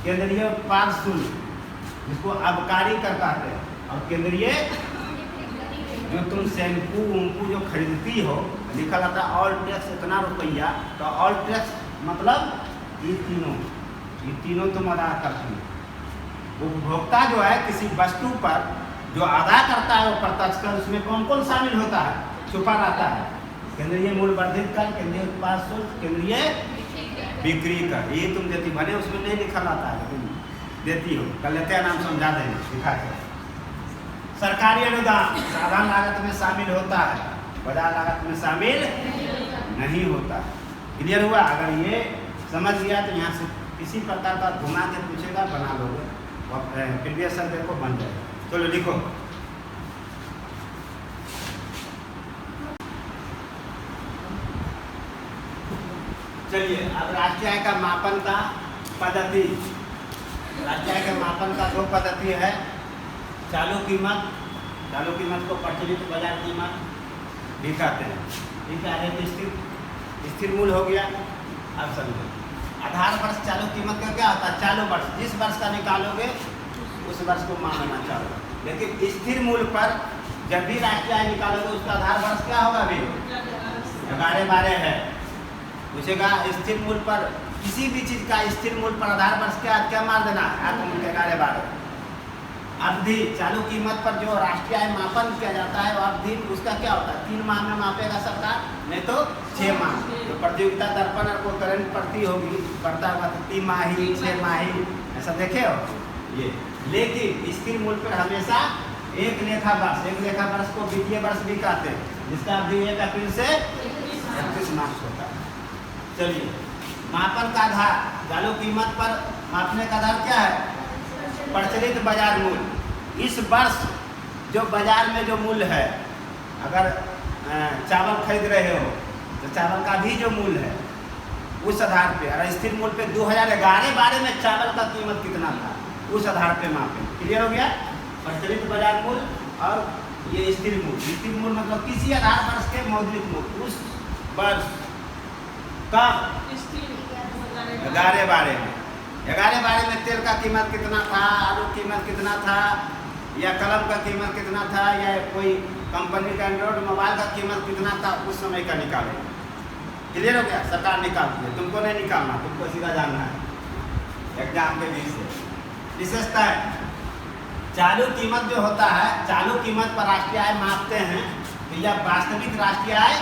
केंद्रीय उत्पाद शुल्क जिसको आबकारी कर कहते हैं, और केंद्रीय जो तुम शैम्पू जो खरीदती हो, लिखा रहता है ऑल टैक्स इतना रुपया। तो ऑल टैक्स मतलब ये तीनों तुम अदा करती हो। उपभोक्ता जो है किसी वस्तु पर जो अदा करता है वो प्रत्यक्ष कर, उसमें कौन कौन शामिल होता है? छुपा रहता है केंद्रीय मूल्य वर्धित कर, केंद्रीय उत्पाद शुल्क, केंद्रीय बिक्री कर। ये तुम देती, भले उसमें नहीं लिखा रहता है लेकिन देती हो। कल लेते हैं, नाम समझा देंगे, दिखा के। सरकारी अनुदान साधारण लागत में शामिल होता है, बाजार लागत में शामिल नहीं होता। क्लियर हुआ? अगर ये समझ गया तो यहाँ से किसी प्रकार का घुमा के पूछेगा, बना लोगे, प्रीवियस ईयर देखो बन जाएगा। चलो लिखो। चलिए अब राष्ट्रीय आय का मापन का पद्धति। राष्ट्रीय आय के मापन का दो पद्धति है। चालू कीमत को प्रचलित बाजार कीमत भी कहते हैं। ठीक है, स्थिर मूल्य हो गया। अब समझो आधार वर्ष चालू कीमत का क्या होता है? चालू वर्ष, जिस वर्ष का निकालोगे उस वर्ष को मानना चाहोगे। लेकिन स्थिर मूल्य पर जब भी राष्ट्रीय आय निकालोगे उसका आधार वर्ष क्या होगा? अभी 11 है। पूछेगा स्थिर मूल्य पर किसी भी चीज का स्थिर मूल्य पर आधार वर्ष क्या मार देना है? आपको 11 अवधि चालू कीमत पर जो राष्ट्रीय आय मापन किया जाता है वो अवधि उसका क्या होता है? 3 माह में मापेगा सरकार, नहीं तो 6 माह। तो प्रतियोगिता दर्पण और को करंट पड़ती होगी, पड़ता होगा तो 3 माही 6 माही ऐसा देखे हो ये। लेकिन स्थिर मूल्य पर हमेशा एक लेखा वर्ष को वित्तीय वर्ष भी कहते हैं, जिसका अवधि 1 अप्रैल से 31 मार्च होता है। चलिए मापन का आधार चालू कीमत पर मापने का आधार क्या है? प्रचलित बाजार मूल्य। इस वर्ष जो बाजार में जो मूल्य है, अगर चावल खरीद रहे हो तो चावल का भी जो मूल्य है उस आधार पे, अगर स्थिर मूल्य पे 2011-12 में चावल का कीमत कितना था उस आधार पे मापें। क्लियर हो गया? प्रचलित बाजार मूल्य और ये स्थिर मूल्य। स्थिर मूल्य मतलब किसी आधार वर्ष के मौद्रिक मूल्य उस वर्ष का 11-12 में तेल का कीमत कितना था, आलू कीमत कितना था, या कलम का कीमत कितना था, या कोई कंपनी का एंड्रॉइड मोबाइल का कीमत कितना था, उस समय का निकाले। क्लियर हो गया? सरकार निकालती है, तुमको नहीं निकालना, तुमको सीधा जानना है एग्जाम के बीच से। विशेषता है चालू कीमत जो होता है, चालू कीमत पर राष्ट्रीय आय मापते हैं तो यह वास्तविक राष्ट्रीय आय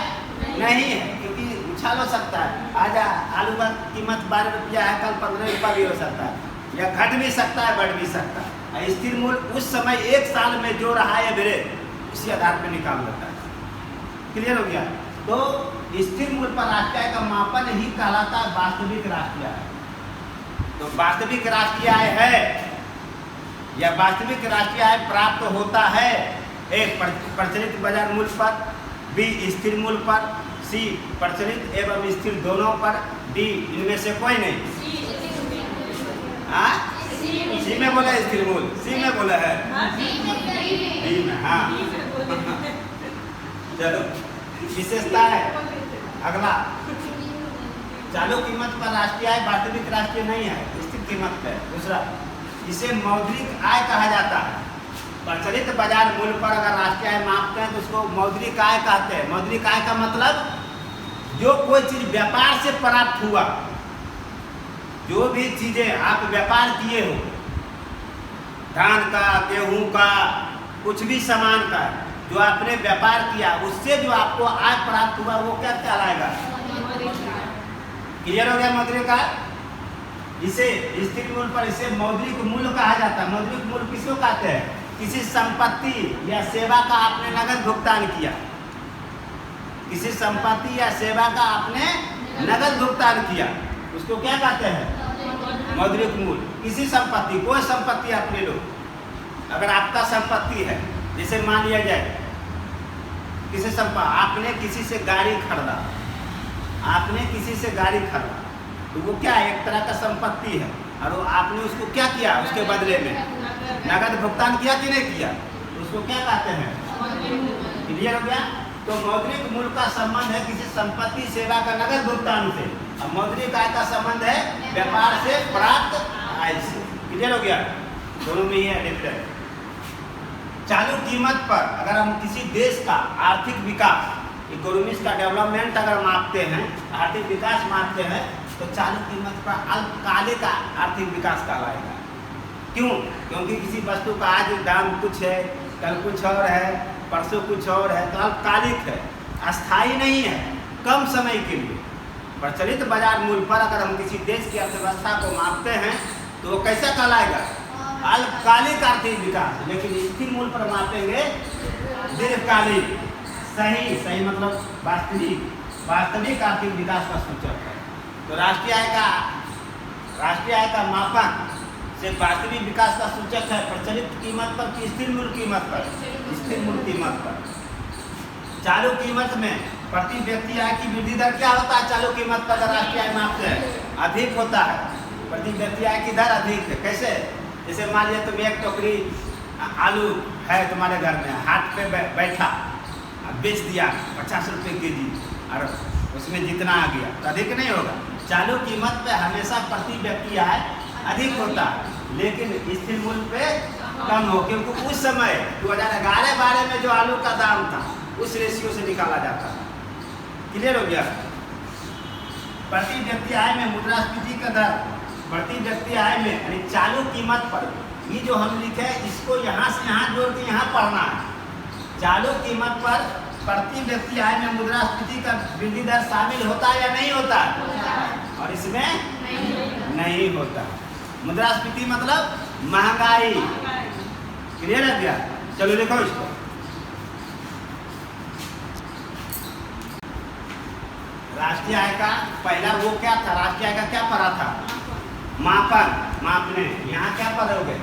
नहीं है, क्योंकि उछाल हो सकता है। आज आलू का कीमत 12 रुपया है, कल 15 रुपया भी हो सकता है, या घट भी सकता है, बढ़ भी सकता है। स्थिर मूल्य उस समय 1 साल में जो रहा है एवरेज उसी आधार पर निकाल लेता है। क्लियर हो गया? तो स्थिर मूल्य पर राष्ट्रीय आय का मापन ही कहलाता है वास्तविक राष्ट्रीय आय। तो वास्तविक राष्ट्रीय आय है या वास्तविक राष्ट्रीय आय प्राप्त होता है एक प्रचलित बाजार मूल्य पर, बी स्थिर मूल्य पर, सी प्रचलित एवं स्थिर दोनों पर, डी इनमें से कोई नहीं। सी में बोला स्थिर मूल्य, सी में बोला है डी में। हाँ चलो विशेषता है अगला। चालू कीमत पर राष्ट्रीय आय वास्तविक राष्ट्रीय नहीं है, स्थिर कीमत है। दूसरा, इसे मौद्रिक आय कहा जाता है। प्रचलित बाजार मूल्य पर अगर राष्ट्रीय आय मापते हैं तो उसको मौद्रिक आय कहते हैं। मौद्रिक आय का मतलब जो कोई चीज व्यापार से प्राप्त हुआ, जो भी चीजें आप व्यापार किए हो, धान का, गेहूं का, कुछ भी सामान का जो आपने व्यापार किया, उससे जो आपको आय प्राप्त हुआ वो क्या कहलाएगा? क्लियर हो गया? मौद्रिक आय। इसे स्थिर मूल्य पर इसे मौद्रिक मूल्य कहा जाता है। मौद्रिक मूल्य किसको कहते हैं? किसी संपत्ति या सेवा का आपने नगद भुगतान किया, किसी संपत्ति या सेवा का आपने नगद भुगतान किया, उसको क्या कहते हैं? मौद्रिक मूल्य। किसी संपत्ति, कोई संपत्ति आप ले लो, अगर आपका संपत्ति है, जैसे मान लिया जाए किसी संपत्ति, आपने किसी से गाड़ी खरीदा, तो वो क्या है? एक तरह का संपत्ति है, और वो आपने उसको क्या किया? उसके बदले में नगद भुगतान किया कि नहीं किया? उसको क्या कहते हैं? क्लियर हो गया? तो मौद्रिक मूल्य का संबंध है किसी संपत्ति सेवा का नगद भुगतान से, और मौद्रिक आय का संबंध है व्यापार से प्राप्त आय से। क्लियर हो गया? दोनों में ही है डिफरेंस। चालू कीमत पर अगर हम किसी देश का आर्थिक विकास, इकोनॉमिक्स का डेवलपमेंट अगर मापते हैं, आर्थिक विकास मापते हैं, तो चालू कीमत पर अल्पकालिक आर्थिक विकास कहलाएगा। क्यों? क्योंकि किसी वस्तु का आज दाम कुछ है, कल कुछ और है, परसों कुछ और है, तो अल्पकालिक है, अस्थायी नहीं है, कम समय के लिए। प्रचलित बाजार मूल्य पर अगर हम किसी देश की अर्थव्यवस्था को मापते हैं तो वो कैसा कहलाएगा? अल्पकालिक आर्थिक विकास। लेकिन स्थिर मूल्य पर मापेंगे दीर्घकालिक। सही मतलब वास्तविक आर्थिक विकास का सूचक है। तो राष्ट्रीय आय का मापन से वास्तविक विकास का सूचक है प्रचलित कीमत पर कि स्थिर मूल्य कीमत पर? स्थिर मूल्य कीमत पर। चालू कीमत में प्रति व्यक्ति आय की वृद्धि दर क्या होता है? चालू कीमत पर अगर राष्ट्रीय आय मापते हैं अधिक होता है, प्रति व्यक्ति आय की दर अधिक है। कैसे? जैसे मान लिया तुम एक टोकरी आलू है तुम्हारे घर में, हाट पे बैठा बेच दिया 50 रुपये के.जी. और उसमें जितना आ गया तो अधिक नहीं होगा। चालू कीमत पे हमेशा प्रति व्यक्ति आय अधिक होता है, लेकिन स्थिर मूल्य पे कम हो, क्योंकि उस समय 2011-12 में जो आलू का दाम था उस रेशियो से निकाला जाता है। क्लियर हो गया? प्रति व्यक्ति आय में मुद्रास्फीति का दर प्रति व्यक्ति आय में यानी चालू कीमत पर, ये जो हम लिखे हैं इसको यहाँ से यहाँ जोड़ के यहाँ पढ़ना है। चालू कीमत पर प्रति व्यक्ति आय में मुद्रास्फीति का वृद्धि दर शामिल होता है या नहीं होता? और इसमें नहीं होता। मुद्रास्फीति मतलब महंगाई। क्लियर है क्या? चलो देखो इसको। राष्ट्रीय आय का पहला वो क्या था? राष्ट्रीय आय का क्या पढ़ा था? मापन, मापने। यहाँ क्या पढ़ोगे?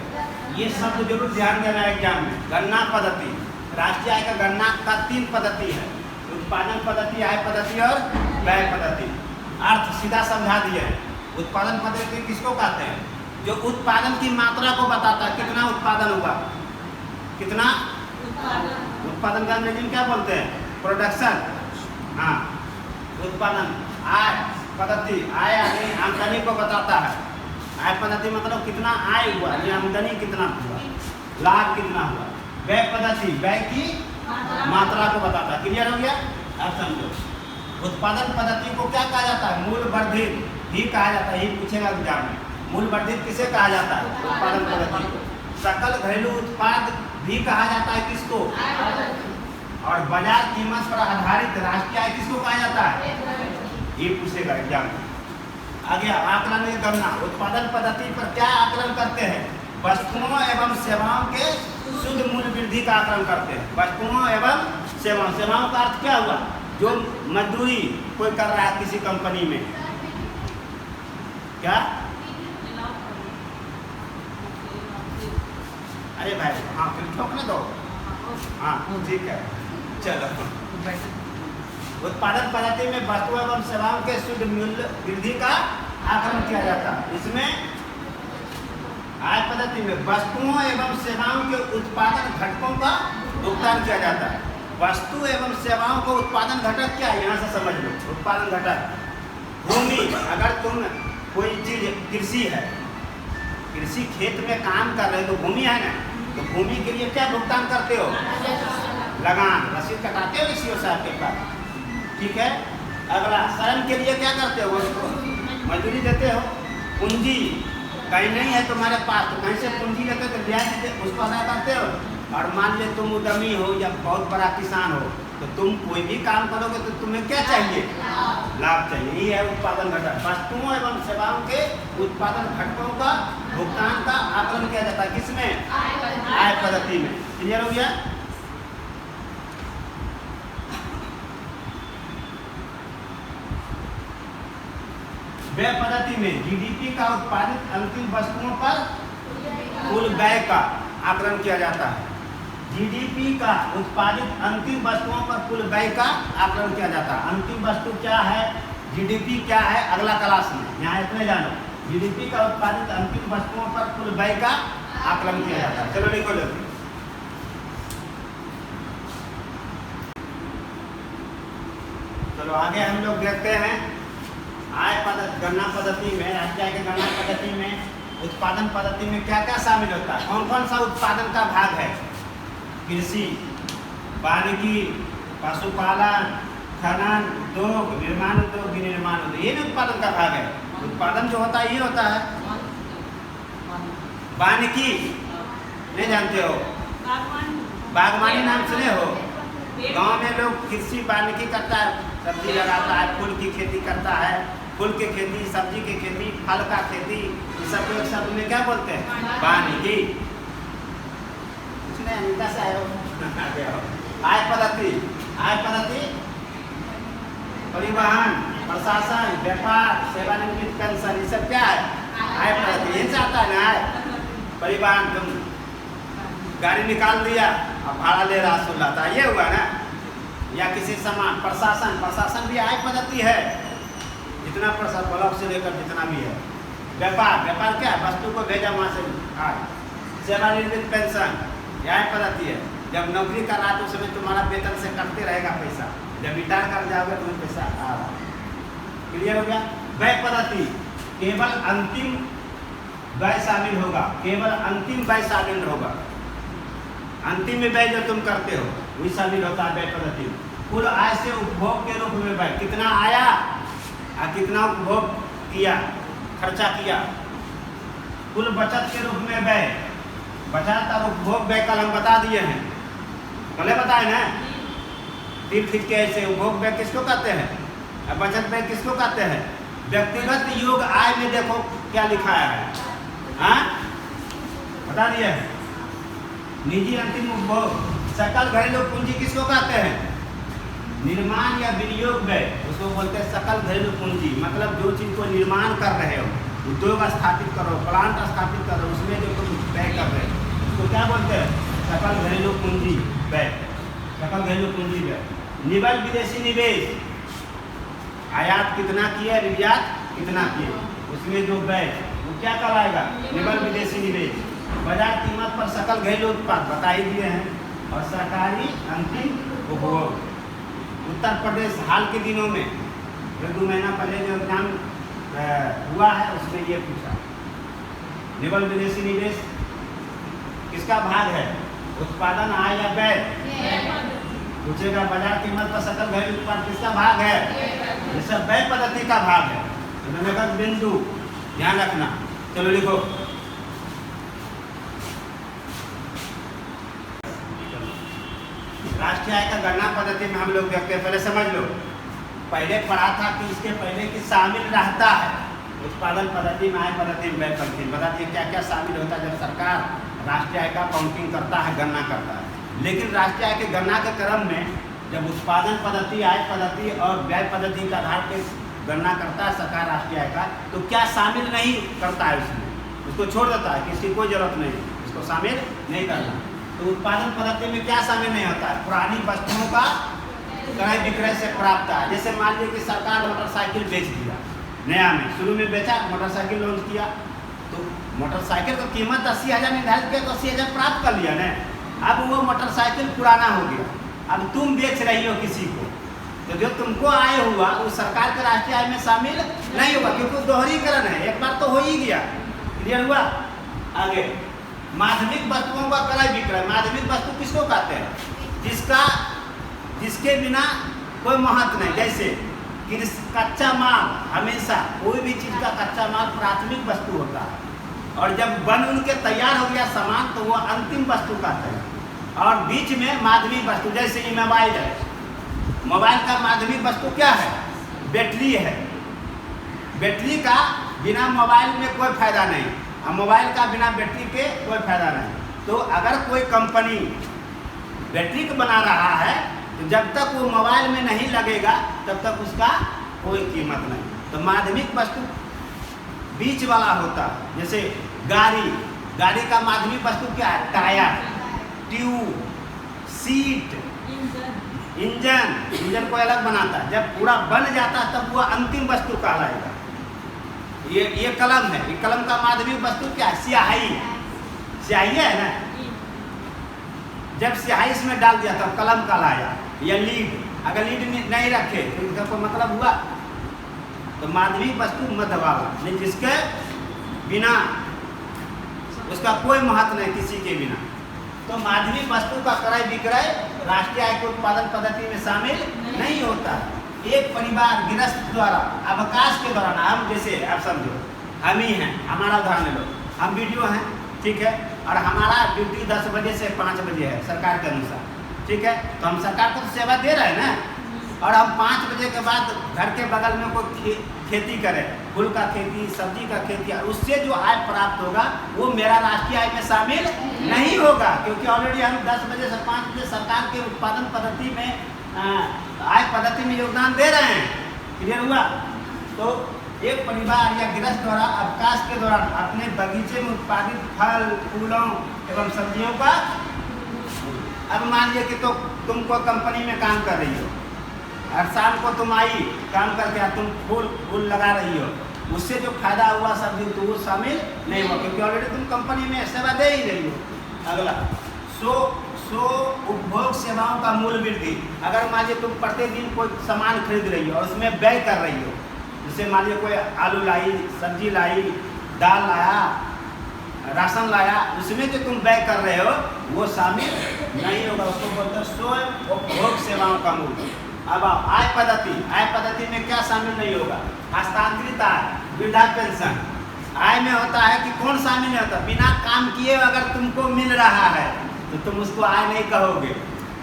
ये शब्द जरूर ध्यान देना है एग्जाम में। गणना पद्धति। राष्ट्रीय आय का गणना का 3 पद्धति है, उत्पादन पद्धति, आय पद्धति और व्यय पद्धति। अर्थ सीधा समझा दिए हैं। उत्पादन पद्धति किसको कहते हैं? जो उत्पादन की मात्रा को बताता है, कितना उत्पादन हुआ, कितना उत्पादन का अंग्रेजी में क्या बोलते हैं? प्रोडक्शन। हाँ, उत्पादन। आय पद्धति, आय यानी आमदनी को बताता है। आय पद्धति मतलब कितना आय हुआ, ये आमदनी कितना हुआ, लाभ कितना हुआ। व्यय पद्धति व्यय की मात्रा को बताता है। क्लियर हो गया? अब समझो। उत्पादन पद्धति को क्या कहा जाता है? मूल्य वर्धित भी कहा जाता है। ये पूछेगा एग्जाम में। मूल्य वर्धित किसे कहा जाता है? उत्पादन पद्धति को। सकल घरेलू उत्पाद भी कहा जाता है किसको? और बाजार कीमत पर आधारित राष्ट्रीय आय किसको कहा जाता है? ये पूछेगा एग्जाम में। आगे आकलन की गणना। उत्पादन पद्धति पर क्या आकलन करते हैं? वस्तुओं एवं सेवाओं के शुद्ध मूल्य वृद्धि का आकलन करते हैं। वस्तुओं एवं सेवाओं, सेवाओं का अर्थ क्या हुआ? जो मजदूरी कोई कर रहा है किसी कंपनी में, क्या? अरे भाई हाँ, फिर ठोकने दो। हाँ ठीक है, चलो। उत्पादन पद्धति में वस्तु एवं सेवाओं के शुद्ध मूल्य वृद्धि का आकलन किया जाता है। इसमें आय पद्धति में वस्तुओं एवं सेवाओं के उत्पादन घटकों का भुगतान किया जाता है। वस्तु एवं सेवाओं को उत्पादन घटक क्या है? यहाँ से समझ लो। उत्पादन घटक भूमि। अगर तुम कोई चीज कृषि है, कृषि खेत में काम कर रहे हो तो भूमि है ना, तो भूमि के लिए क्या भुगतान करते हो? लगान, रसीद कटाते हो सीओ साहब के पास। ठीक है। अगला श्रम के लिए क्या करते हो? उसको मजदूरी देते हो। पूंजी कहीं नहीं है तुम्हारे पास तो कहीं से पूंजी लेते हो तो ब्याज उसको अदा करते हो। और मान ले तुम उद्यमी हो या बहुत बड़ा किसान हो तो तुम कोई भी काम करोगे तो तुम्हें क्या चाहिए? लाभ चाहिए। ये है उत्पादन घटक। वस्तुओं एवं सेवाओं के उत्पादन घटकों का भुगतान का आकलन किया जाता है। किसमें? आय पद्धति में। क्लियर हो गया? व्यय पद्धति में जीडीपी का उत्पादित अंतिम वस्तुओं पर कुल व्यय का आकलन किया जाता है। जीडीपी का उत्पादित अंतिम वस्तुओं पर कुल व्यय का आकलन किया जाता है। अंतिम वस्तु क्या है, जीडीपी क्या है, अगला क्लास में यहाँ इतने जानो। जीडीपी का उत्पादित अंतिम वस्तुओं पर कुल व्यय का आकलन किया जाता है। चलो लिखो जल्दी। चलो आगे हम लोग देखते हैं आय पद्धति, गणना पद्धति में, राष्ट्रीय आय की गणना पद्धति में उत्पादन पद्धति में क्या क्या शामिल होता है? कौन कौन सा उत्पादन का भाग है? कृषि, वानिकी, पशुपालन, खनन उद्योग, निर्माण उद्योग, विनिर्माण उद्योग, ये भी उत्पादन का भाग है। उत्पादन जो होता है ये होता है। वानिकी नहीं जानते हो? बागवानी नाम सुने हो? गांव में लोग कृषि वानिकी करता है, सब्जी लगाता है, फूल की खेती करता है, फूल की खेती, सब्जी की खेती, फल का खेती, ये सब लोग शब्द में क्या बोलते हैं? वानिकी। आय पद्धति, आय पद्धति परिवहन, प्रशासन, व्यापार, सेवानिवृत्त पेंशन, ये सब क्या है? आय पद्धति। यही से आता है ना आय। परिवहन, तुम गाड़ी निकाल दिया अब भाड़ा ले रहा 16 था, ये हुआ ना, या किसी सामान, प्रशासन भी आय पद्धति है। जितना प्रशासन ब्लॉक से लेकर जितना भी है। व्यापार क्या है? वस्तु को भेजा वहाँ से आय। सेवानिवृत्त पेंशन यह आय पद्धति है। जब नौकरी कर रहा तो उस समय तुम्हारा वेतन से कटते रहेगा पैसा, जब रिटायर कर जाओगे तो पैसा आ रहा। क्लियर हो गया? व्यय पद्धति केवल अंतिम व्यय शामिल होगा, केवल अंतिम व्यय शामिल होगा। अंतिम में व्यय जो तुम करते हो वही शामिल होता है व्यय पद्धति। कुल आय से उपभोग के रूप में व्यय, कितना आया और कितना उपभोग किया, खर्चा किया। कुल बचत के रूप में व्यय, बचत और उपभोग व्यय कल हम बता दिए हैं, पहले बताए ना। तीर खींच के ऐसे उपभोग व्यय किसको कहते हैं और बचत व्यय किसको कहते हैं? व्यक्तिगत योग आय में देखो क्या लिखाया है, हाँ बता दिए। निजी अंतिम उपभोग, सकल घरेलू पूंजी किसको कहते हैं? निर्माण या विनियोग व्यय उसको बोलते हैं सकल घरेलू पूंजी। मतलब जो चीज को निर्माण कर रहे हो, उद्योग स्थापित करो, प्लांट स्थापित करो, उसमें जो तुम व्यय कर रहे हो उसको क्या बोलते हैं? सकल घरेलू पूंजी व्यय, सकल घरेलू पूंजी व्यय। निवल विदेशी निवेश, आयात कितना किया, निर्यात कितना किए, उसमें जो व्यय वो क्या कहलाएगा? निवल विदेशी निवेश। बाजार कीमत पर सकल घरेलू उत्पाद बता ही दिए हैं। और सरकारी अंतिम उपभोग। उत्तर प्रदेश हाल के दिनों में 1-2 महीना पहले जो एग्जाम हुआ है उसमें ये पूछा, निवल विदेशी निवेश किसका भाग है? उत्पादन आय या व्यय? पूछेगा बाजार कीमत पर सकल घरेलू उत्पाद किसका भाग है? ये सब व्यय पद्धति का भाग है। तो बिंदु ध्यान रखना। चलो लिखो, राष्ट्रीय आय का गणना पद्धति में हम लोग देखते हैं। पहले समझ लो, पहले पढ़ा था कि इसके पहले कि शामिल रहता है उत्पादन पद्धति में, आय पद्धति में, व्यय पद्धति में। बता दिए क्या क्या शामिल होता है जब सरकार राष्ट्रीय आय का काउंटिंग करता है, गणना करता है। लेकिन राष्ट्रीय आय के गणना के क्रम में जब उत्पादन पद्धति, आय पद्धति और व्यय पद्धति के आधार पर गणना करता है सरकार राष्ट्रीय आय का, तो क्या शामिल नहीं करता है उसमें, उसको छोड़ देता है कि इसकी कोई जरूरत नहीं, इसको शामिल नहीं करना। तो उत्पादन पद्धति में क्या शामिल नहीं होता है? पुरानी वस्तुओं का क्रय विक्रय से प्राप्त है। जैसे मान लीजिए कि सरकार मोटरसाइकिल बेच दिया, नया में शुरू में बेचा, मोटरसाइकिल लॉन्च किया, तो मोटरसाइकिल की कीमत 80,000 निर्धारित किया तो 80,000 प्राप्त कर लिया ना। अब वो मोटरसाइकिल पुराना हो गया, अब तुम बेच रही हो किसी को, तो जो तुमको आय हुआ वो सरकार के राष्ट्रीय आय में शामिल नहीं होगा, क्योंकि दोहरीकरण है, एक बार तो हो ही गया। क्लियर हुआ? आगे माध्यमिक वस्तुओं का क्रय विक्रय। माध्यमिक वस्तु किसको कहते हैं? जिसके बिना कोई महत्व नहीं। जैसे कि कच्चा माल, हमेशा कोई भी चीज का कच्चा माल प्राथमिक वस्तु होता है, और जब बन उनके तैयार हो गया सामान तो वो अंतिम वस्तु कहते हैं। और बीच में माध्यमिक वस्तु, जैसे ये मोबाइल है, मोबाइल का माध्यमिक वस्तु क्या है? बैटरी है। बैटरी का बिना मोबाइल में कोई फायदा नहीं, और मोबाइल का बिना बैटरी के कोई फायदा नहीं। तो अगर कोई कंपनी बैटरी को बना रहा है तो जब तक वो मोबाइल में नहीं लगेगा तब तक उसका कोई कीमत नहीं। तो माध्यमिक वस्तु बीच वाला होता है। जैसे गाड़ी का माध्यमिक वस्तु क्या है? टायर, ट्यूब, सीट, इंजन को अलग बनाता है। जब पूरा बन जाता है तब वो अंतिम वस्तु कहलाएगा। ये कलम है, ये कलम का माध्यमिक वस्तु क्या है? स्याही है ना। जब स्याही इसमें डाल दिया तब कलम कहलाया। या लीड, अगर लीड नहीं रखे तो इसका कोई मतलब हुआ? तो माध्यमिक वस्तु मध्य वाला, नहीं जिसके बिना उसका कोई महत्व नहीं, किसी के बिना। तो माध्यमिक वस्तु का क्रय विक्रय राष्ट्रीय आय के उत्पादन पद्धति में शामिल नहीं होता। एक परिवार गृहस्थ द्वारा अवकाश के दौरान, हम जैसे आप समझो हम ही हैं, हमारा उदाहरण ले लो, हम वीडियो हैं, ठीक है, और हमारा ड्यूटी 10 बजे से 5 बजे है सरकार के अनुसार, ठीक है, तो हम सरकार को तो सेवा दे रहे हैं ना। और हम 5 बजे के बाद घर के बगल में कोई खेती करें, फूल का खेती, सब्जी का खेती, और उससे जो आय प्राप्त होगा वो मेरा राष्ट्रीय आय में शामिल नहीं होगा, क्योंकि ऑलरेडी हम 10 बजे से 5 बजे सरकार के उत्पादन पद्धति में, आय पद्धति में योगदान दे रहे हैं। क्लियर हुआ? तो एक परिवार या गृहस्थ द्वारा अवकाश के दौरान अपने बगीचे में उत्पादित फल, फूलों एवं सब्जियों का अब मान लीजिए कि तो तुम कोई कंपनी में काम कर रही हो और शाम को तुम आई काम करके तुम फूल लगा रही हो, उससे जो फायदा हुआ सब दिन तो वो शामिल नहीं हुआ, क्योंकि ऑलरेडी तुम कंपनी में सेवा दे ही रही हो। अगला सो उपभोग सेवाओं का मूल वृद्धि। अगर मान लीजिए तुम प्रतिदिन कोई सामान खरीद रही हो और उसमें व्यय कर रही हो, जैसे मान लीजिए कोई आलू लाई, सब्जी लाई, दाल लाया, राशन लाया, उसमें जो तुम व्यय कर रहे हो वो शामिल नहीं होगा, उसको बोलते हैं स्वयं उपभोग सेवाओं का मूल। अब आय पद्धति में क्या शामिल नहीं होगा? हस्तांतरित आय, वृद्धा पेंशन। आय में होता है कि कौन शामिल नहीं होता? बिना काम किए अगर तुमको मिल रहा है तो तुम उसको आय नहीं कहोगे।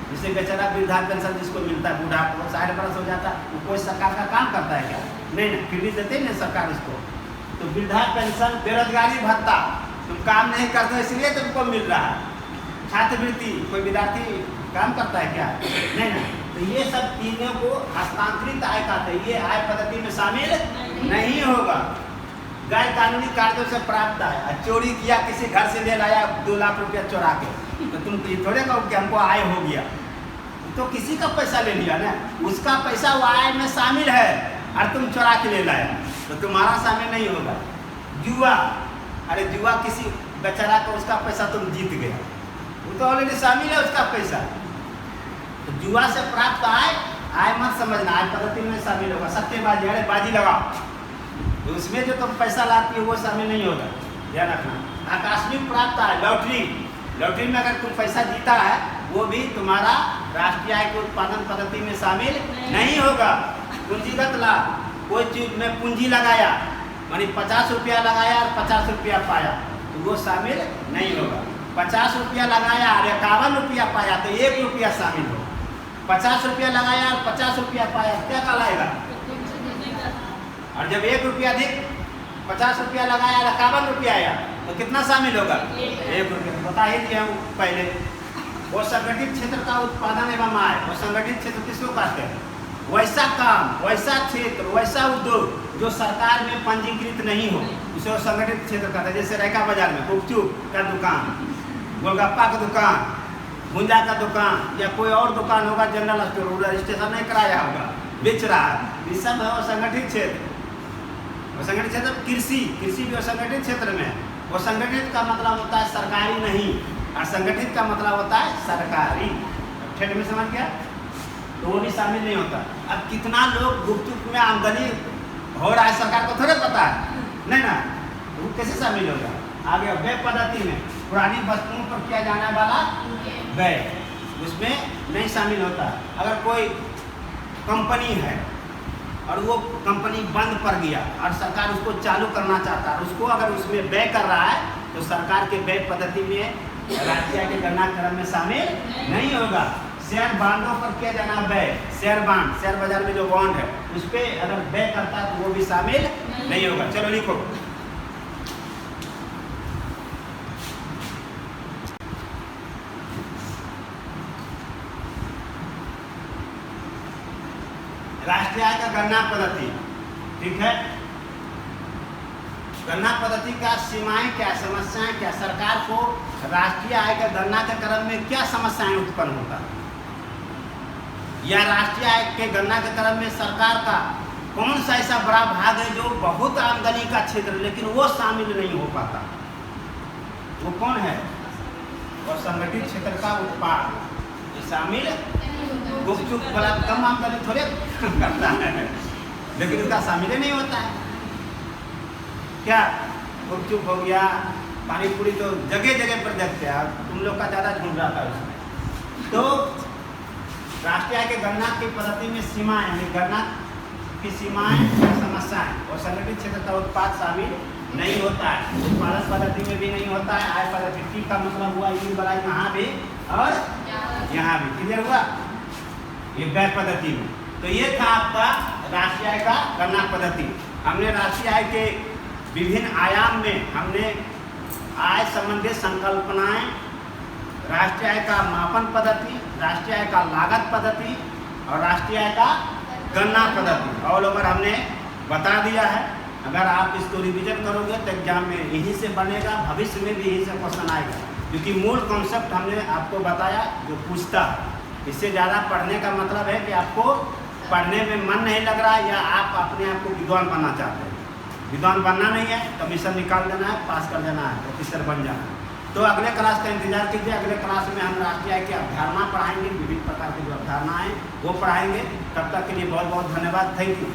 जैसे बेचारा वृद्धा पेंशन जिसको मिलता है, बूढ़ा को 60 वर्ष हो जाता है, वो कोई सरकार का काम करता है क्या? नहीं, फिर भी देते नहीं सरकार उसको। तो वृद्धा पेंशन, बेरोजगारी भत्ता, तुम काम नहीं करते इसलिए तुमको मिल रहा है। छात्रवृत्ति, कोई विद्यार्थी काम करता है क्या? नहीं ना। तो ये सब तीनों को हस्तांतरित आय कहते हैं, ये आय पद्धति में शामिल नहीं होगा। गैर कानूनी कार्यों से प्राप्त आय, चोरी किया, किसी घर से ले लाया 2 लाख रुपया चोरा के, तो तुम ये थोड़े कहो कि हमको आय हो गया, तो किसी का पैसा ले लिया ना, उसका पैसा वो आय में शामिल है और तुम चोरा के ले लाया तो तुम्हारा शामिल नहीं होगा। जुआ, अरे जुआ किसी बेचारा को उसका पैसा तुम जीत गया, वो तो ऑलरेडी शामिल है उसका पैसा। तो जुआ से प्राप्त आय मत समझना, आय पद्धति में शामिल होगा। सट्टेबाजी, अरे बाजी लगाओ, तो उसमें जो तुम पैसा लाती हो वो शामिल नहीं होगा, ध्यान रखना। आकस्मिक प्राप्त आय, लॉटरी में अगर तुम पैसा जीता है वो भी तुम्हारा राष्ट्रीय आय के उत्पादन पद्धति में शामिल नहीं होगा। पूंजीगत लाभ, कोई चीज में पूंजी लगाया, मानी 50 रुपया लगाया और 50 रुपया पाया, तो वो शामिल नहीं होगा। 50 रुपया लगाया और 51 रुपया पाया तो 1 रुपया शामिल होगा। 50 रुपया लगाया और 50 रुपया पाया, क्या कहलाएगा? और जब 1 रुपया अधिक 50 रुपया लगाया और 51 रुपया आया तो कितना शामिल होगा? 1 रुपया। बता ही दिया पहले। वो संगठित क्षेत्र का उत्पादन एवं आय, वो संगठित क्षेत्र किसको कहते हैं? वैसा काम, वैसा क्षेत्र, वैसा उद्योग जो सरकार में पंजीकृत नहीं हो, उसे वो संगठित क्षेत्र कहते हैं। जैसे रैका बाजार में गुपचुप का दुकान, गोलगप्पा का दुकान, भुंजा का दुकान या कोई और दुकान होगा, जनरल स्टोर, रजिस्ट्रेशन नहीं कराया होगा, बेच रहा है, ये सब है वो संगठित क्षेत्र। वो संगठित क्षेत्र कृषि भी संगठित क्षेत्र में। वो संगठित का मतलब होता है सरकारी नहीं, और संगठित का मतलब होता है सरकारी। ठेठ में समझ गया? तो वो भी शामिल नहीं होता। अब कितना लोग गुपचुप में आमदनी हो रहा है सरकार को थोड़े पता है, नहीं ना, वो कैसे शामिल होगा? आगे व्यय पद्धति में पुरानी वस्तुओं पर किया जाने वाला व्यय, उसमें नहीं शामिल होता। अगर कोई कंपनी है और वो कंपनी बंद पड़ गया और सरकार उसको चालू करना चाहता है, उसको अगर उसमें व्यय कर रहा है तो सरकार के व्यय पद्धति में राष्ट्रीय के गणना क्रम में शामिल नहीं होगा। शेयर बांडों पर किया जाना व्यय, शेयर बांड, शेयर बाजार में जो बॉन्ड है उस पर अगर व्यय करता है तो वो भी शामिल नहीं होगा। चलो लिखो, राष्ट्रीय आय का गणना पद्धति। ठीक है, गणना पद्धति का सीमाएं क्या, समस्याएं क्या, सरकार को राष्ट्रीय आय का गणना के क्रम में क्या समस्याएं उत्पन्न होता है, या राष्ट्रीय आय के गणना के क्रम में सरकार का कौन सा ऐसा बड़ा भाग है जो बहुत आमदनी का क्षेत्र लेकिन वो शामिल नहीं हो पाता, वो कौन है? वो संगठित क्षेत्र का उत्पाद शामिल। गुपचुप वाला कम आमदनी थोड़े करता है लेकिन उसका शामिल नहीं होता है। क्या गुपचुप हो गया, पानी पूरी तो जगह जगह पर देखते हैं, तुम लोग का ज़्यादा झूठ रहा था उसमें। तो राष्ट्रीय आय के गणना की पद्धति में सीमाएं, यानी गणना की सीमाएं समस्याएं, और संगठित क्षेत्र का उत्पाद शामिल नहीं होता है। उत्पादन पद्धति में भी नहीं होता है। आय पद्धति का मतलब हुआ ये बड़ा यहाँ भी और यहाँ भी। क्लियर हुआ? ये व्यय पद्धति में। तो ये था आपका राष्ट्रीय आय का गणना पद्धति। हमने राष्ट्रीय आय के विभिन्न आयाम में हमने आय संबंधी संकल्पनाएं, राष्ट्रीय आय का मापन पद्धति, राष्ट्रीय आय का लागत पद्धति और राष्ट्रीय आय का गणना पद्धति ऑल ओवर हमने बता दिया है। अगर आप इसको रिवीजन करोगे तो एग्जाम में यही से बनेगा, भविष्य में भी यही से क्वेश्चन आएगा। क्योंकि मूल कॉन्सेप्ट हमने आपको बताया जो पूछता है। इससे ज़्यादा पढ़ने का मतलब है कि आपको पढ़ने में मन नहीं लग रहा है या आप अपने आप को विद्वान बनना चाहते हैं। विद्वान बनना नहीं है, कमीशन निकाल देना है, पास कर देना है, ऑफिसर बन जाना है। तो अगले क्लास का इंतजार कीजिए। अगले क्लास में हम राष्ट्रीय आय की अवधारणा पढ़ाएंगे, विभिन्न प्रकार की जो अवधारणाएँ वो पढ़ाएंगे। तब तक के लिए बहुत बहुत धन्यवाद। Thank you.